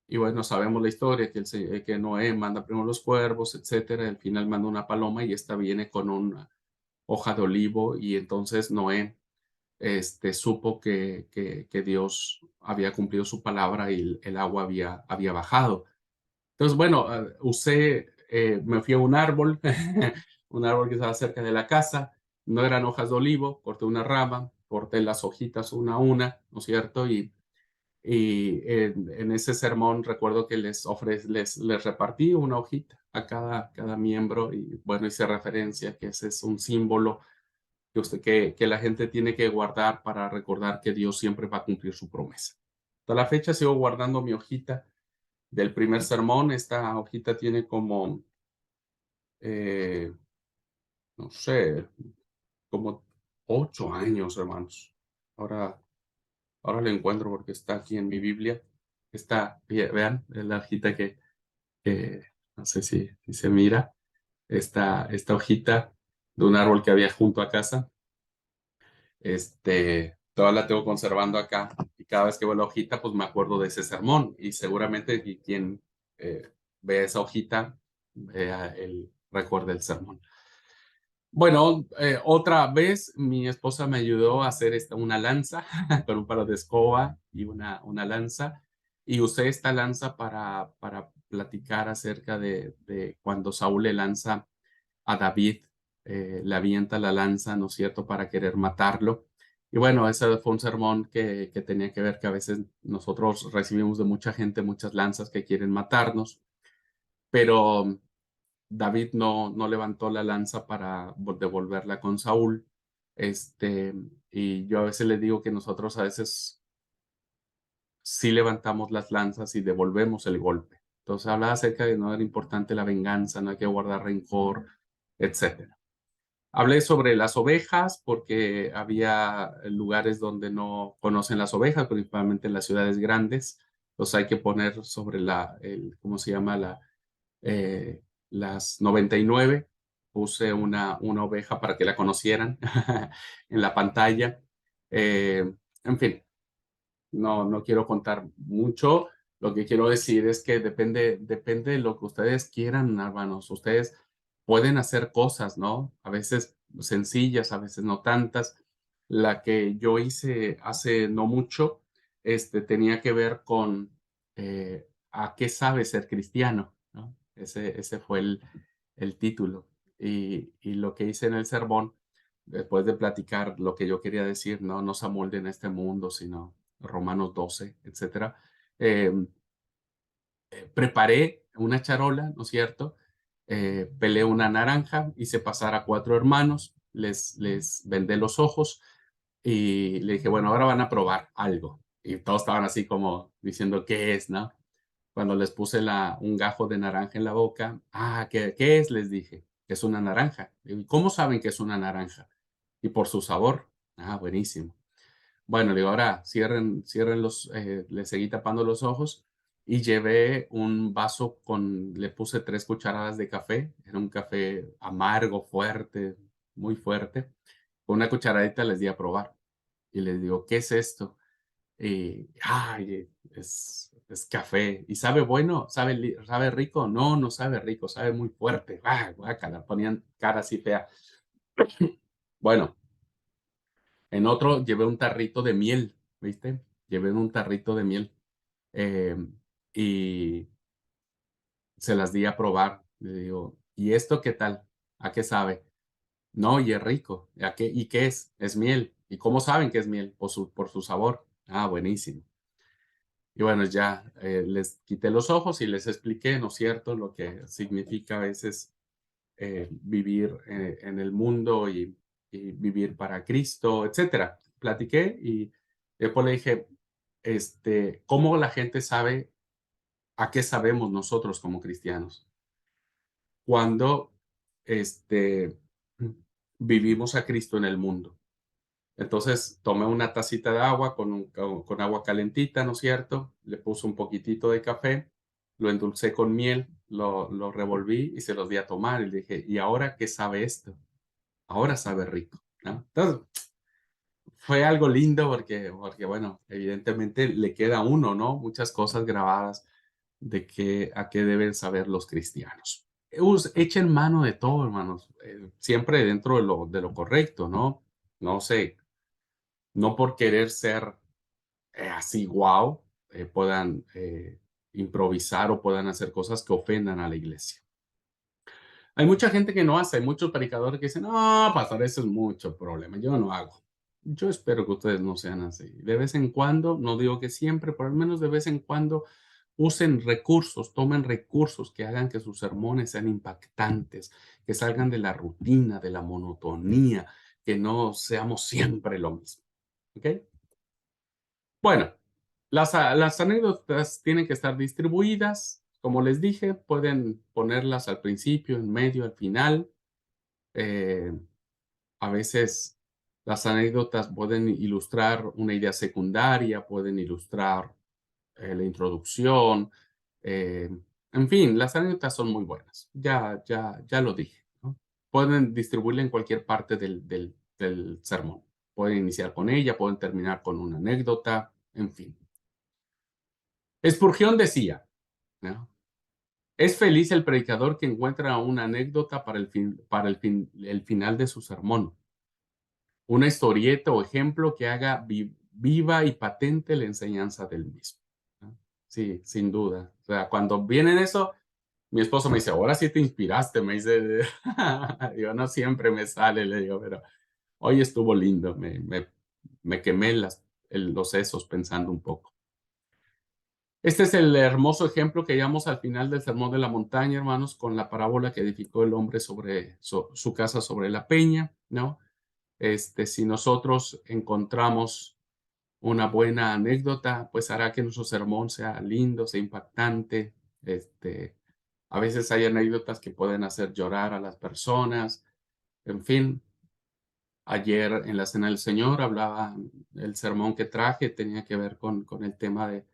Speaker 1: Y bueno, sabemos la historia, que Noé manda primero los cuervos, etcétera. Al final manda una paloma y esta viene con una hoja de olivo y entonces Noé supo que Dios había cumplido su palabra y el agua había bajado. Entonces, bueno, me fui a un árbol, un árbol que estaba cerca de la casa, no eran hojas de olivo, corté una rama, corté las hojitas una a una, ¿no es cierto? Y en ese sermón recuerdo que les repartí una hojita a cada miembro y bueno, hice referencia que ese es un símbolo que la gente tiene que guardar para recordar que Dios siempre va a cumplir su promesa. Hasta la fecha sigo guardando mi hojita del primer sermón. Esta hojita tiene como, eh, no sé, como 8 años, hermanos. Ahora, ahora lo encuentro porque está aquí en mi Biblia. Está, vean, la hojita que no sé si se mira, esta hojita de un árbol que había junto a casa. Todavía la tengo conservando acá y cada vez que veo la hojita, pues me acuerdo de ese sermón y seguramente quien eh, vea esa hojita, recuerda el sermón. Bueno, otra vez mi esposa me ayudó a hacer una lanza con un palo de escoba y una lanza y usé esta lanza para platicar acerca de cuando Saúl le lanza a David, le avienta la lanza, ¿no es cierto?, para querer matarlo. Y bueno, ese fue un sermón que tenía que ver que a veces nosotros recibimos de mucha gente muchas lanzas que quieren matarnos, pero David no levantó la lanza para devolverla con Saúl. Y yo a veces le digo que nosotros a veces sí levantamos las lanzas y devolvemos el golpe. Entonces hablaba acerca de no era importante la venganza, no hay que guardar rencor, etcétera. Hablé sobre las ovejas porque había lugares donde no conocen las ovejas, principalmente en las ciudades grandes. Los hay que poner sobre ¿cómo se llama? Las 99. Puse una oveja para que la conocieran en la pantalla. En fin, no quiero contar mucho. Lo que quiero decir es que depende de lo que ustedes quieran, hermanos. Ustedes pueden hacer cosas, ¿no? A veces sencillas, a veces no tantas. La que yo hice hace no mucho, tenía que ver con a qué sabe ser cristiano, ¿no? Ese fue el título. Y lo que hice en el sermón, después de platicar lo que yo quería decir, no se amolden a este mundo, sino Romanos 12, etcétera. Eh, Preparé una charola, ¿no es cierto? Pelé una naranja, hice pasar a 4 hermanos, les vendé los ojos y le dije, bueno, ahora van a probar algo. Y todos estaban así como diciendo, ¿qué es, no? Cuando les puse un gajo de naranja en la boca, ¿qué es? Les dije, es una naranja. ¿Y cómo saben que es una naranja? Y por su sabor. Buenísimo. Bueno, le digo, ahora cierren le seguí tapando los ojos y llevé un vaso le puse 3 cucharadas de café, era un café amargo, fuerte, muy fuerte. Con una cucharadita les di a probar y les digo, ¿qué es esto? Es café. ¿Y sabe bueno? ¿Sabe rico? No sabe rico, sabe muy fuerte. Guácala, ponían cara así fea. Bueno, en otro llevé un tarrito de miel, ¿viste? Llevé un tarrito de miel y se las di a probar. Le digo, ¿y esto qué tal? ¿A qué sabe? No, y es rico. ¿Y qué es? Es miel. ¿Y cómo saben que es miel? Por su sabor. Buenísimo. Y bueno, ya les quité los ojos y les expliqué, ¿no es cierto?, lo que significa a veces vivir en el mundo y vivir para Cristo, etcétera. Platiqué y después le dije, ¿cómo la gente sabe a qué sabemos nosotros como cristianos? Cuando este, vivimos a Cristo en el mundo. Entonces tomé una tacita de agua con agua calentita, ¿no es cierto? Le puse un poquitito de café, lo endulcé con miel, lo revolví y se los di a tomar. Y le dije, ¿y ahora qué sabe esto? Ahora sabe rico, ¿no? Entonces, fue algo lindo porque, bueno, evidentemente le queda a uno, ¿no? Muchas cosas grabadas a qué deben saber los cristianos. Echen mano de todo, hermanos, siempre dentro de lo correcto, ¿no? No sé, no por querer ser así, wow, puedan improvisar o puedan hacer cosas que ofendan a la iglesia. Hay mucha gente que no hace, hay muchos predicadores que dicen, no, pastor, eso es mucho problema, yo no hago. Yo espero que ustedes no sean así. De vez en cuando, no digo que siempre, pero al menos de vez en cuando usen recursos, tomen recursos que hagan que sus sermones sean impactantes, que salgan de la rutina, de la monotonía, que no seamos siempre lo mismo. ¿Ok? Bueno, las anécdotas tienen que estar distribuidas. Como les dije, pueden ponerlas al principio, en medio, al final. Eh, a veces las anécdotas pueden ilustrar una idea secundaria, pueden ilustrar la introducción. eh, en fin, las anécdotas son muy buenas. Ya lo dije, ¿no? Pueden distribuirla en cualquier parte del sermón. Pueden iniciar con ella, pueden terminar con una anécdota, en fin. Spurgeon decía, ¿no? Es feliz el predicador que encuentra una anécdota para el final de su sermón, una historieta o ejemplo que haga viva y patente la enseñanza del mismo, ¿no? Sí, sin duda. O sea, cuando vienen eso, mi esposo me dice, ahora sí te inspiraste, me dice, digo, no siempre me sale, le digo, pero hoy estuvo lindo, me quemé los sesos pensando un poco. Este es el hermoso ejemplo que llamamos al final del Sermón de la Montaña, hermanos, con la parábola que edificó el hombre sobre su casa sobre la peña, ¿no? Si nosotros encontramos una buena anécdota, pues hará que nuestro sermón sea lindo, sea impactante. A veces hay anécdotas que pueden hacer llorar a las personas. En fin, ayer en la Cena del Señor hablaba, el sermón que traje tenía que ver con el tema de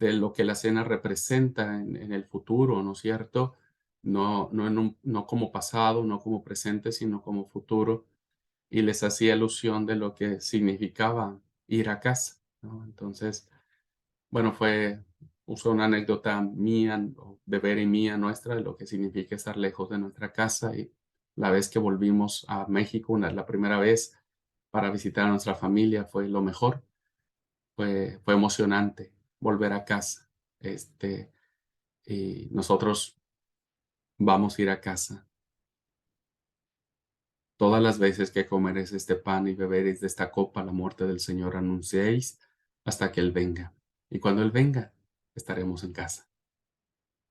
Speaker 1: lo que la cena representa en el futuro, ¿no es cierto? No como pasado, no como presente, sino como futuro. Y les hacía alusión de lo que significaba ir a casa, ¿no? Entonces, bueno, usó una anécdota mía, de Vera y mía nuestra, de lo que significa estar lejos de nuestra casa. Y la vez que volvimos a México, la primera vez para visitar a nuestra familia, fue lo mejor. Fue emocionante volver a casa. Y nosotros vamos a ir a casa todas las veces que comeréis este pan y beberéis de esta copa, la muerte del Señor anunciéis hasta que Él venga. Y cuando Él venga, estaremos en casa.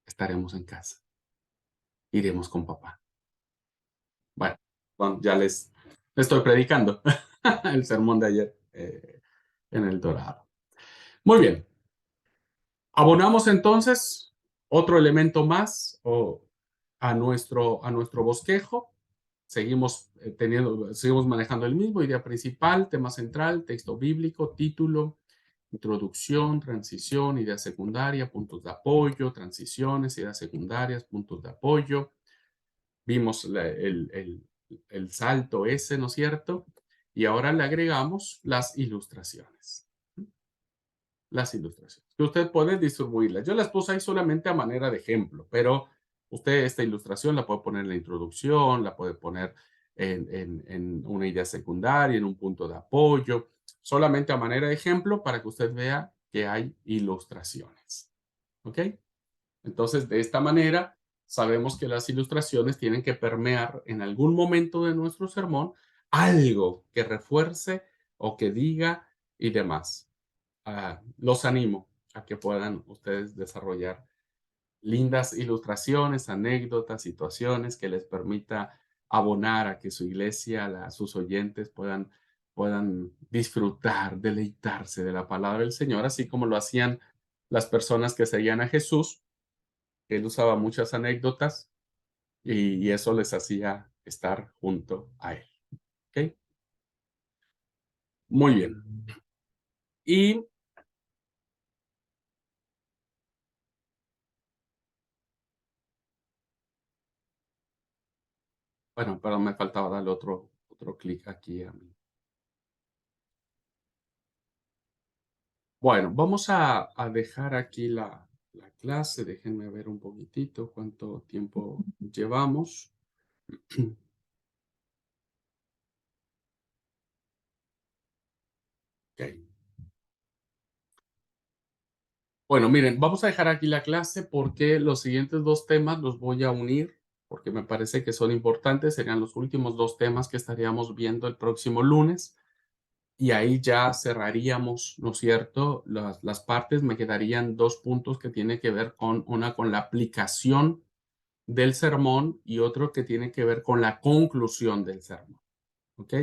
Speaker 1: Estaremos en casa. Iremos con papá. Bueno, ya les estoy predicando el sermón de ayer en el Dorado. Muy bien. Abonamos entonces otro elemento más a nuestro bosquejo. Seguimos manejando el mismo, idea principal, tema central, texto bíblico, título, introducción, transición, idea secundaria, puntos de apoyo, transiciones, ideas secundarias, puntos de apoyo. Vimos el salto ese, ¿no es cierto? Y ahora le agregamos las ilustraciones. Las ilustraciones, que usted puede distribuirlas. Yo las puse ahí solamente a manera de ejemplo, pero usted esta ilustración la puede poner en la introducción, la puede poner en una idea secundaria, en un punto de apoyo, solamente a manera de ejemplo para que usted vea que hay ilustraciones. ¿Ok? Entonces, de esta manera, sabemos que las ilustraciones tienen que permear en algún momento de nuestro sermón algo que refuerce o que diga y demás. Los animo a que puedan ustedes desarrollar lindas ilustraciones, anécdotas, situaciones que les permita abonar a que su iglesia, sus oyentes puedan disfrutar, deleitarse de la palabra del Señor, así como lo hacían las personas que seguían a Jesús. Él usaba muchas anécdotas y eso les hacía estar junto a él. ¿Ok? Muy bien. Y bueno, pero me faltaba darle otro clic aquí a mí. Bueno, vamos a dejar aquí la clase. Déjenme ver un poquitito cuánto tiempo llevamos. Ok. Bueno, miren, vamos a dejar aquí la clase porque los siguientes dos temas los voy a unir porque me parece que son importantes. Serían los últimos dos temas que estaríamos viendo el próximo lunes. Y ahí ya cerraríamos, ¿no es cierto? Las partes, me quedarían dos puntos que tiene que ver con una con la aplicación del sermón y otro que tiene que ver con la conclusión del sermón. ¿Ok?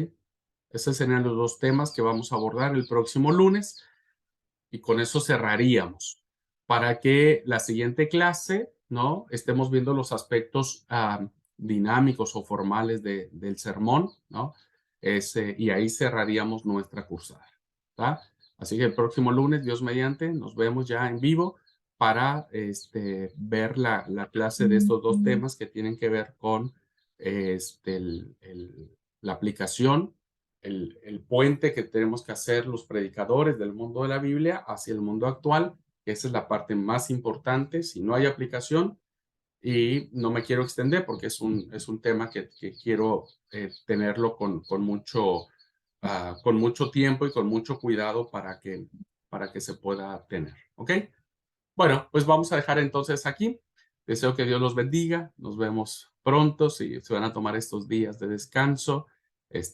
Speaker 1: Esos serían los dos temas que vamos a abordar el próximo lunes y con eso cerraríamos para que la siguiente clase, ¿no? Estemos viendo los aspectos dinámicos o formales del sermón, ¿no? Y ahí cerraríamos nuestra cursada, ¿tá? Así que el próximo lunes, Dios mediante, nos vemos ya en vivo para ver la clase de estos dos temas que tienen que ver con la aplicación, el puente que tenemos que hacer los predicadores del mundo de la Biblia hacia el mundo actual. Esa es la parte más importante. Si no hay aplicación, y no me quiero extender porque es un tema que quiero tenerlo con mucho tiempo y con mucho cuidado para que se pueda tener. ¿Ok? Bueno, pues vamos a dejar entonces aquí. Deseo que Dios los bendiga. Nos vemos pronto. Si se van a tomar estos días de descanso,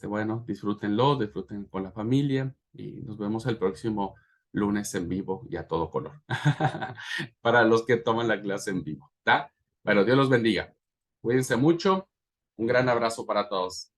Speaker 1: bueno, disfrútenlo, disfruten con la familia y nos vemos el próximo lunes en vivo y a todo color. Para los que toman la clase en vivo, ¿está? Bueno, Dios los bendiga. Cuídense mucho. Un gran abrazo para todos.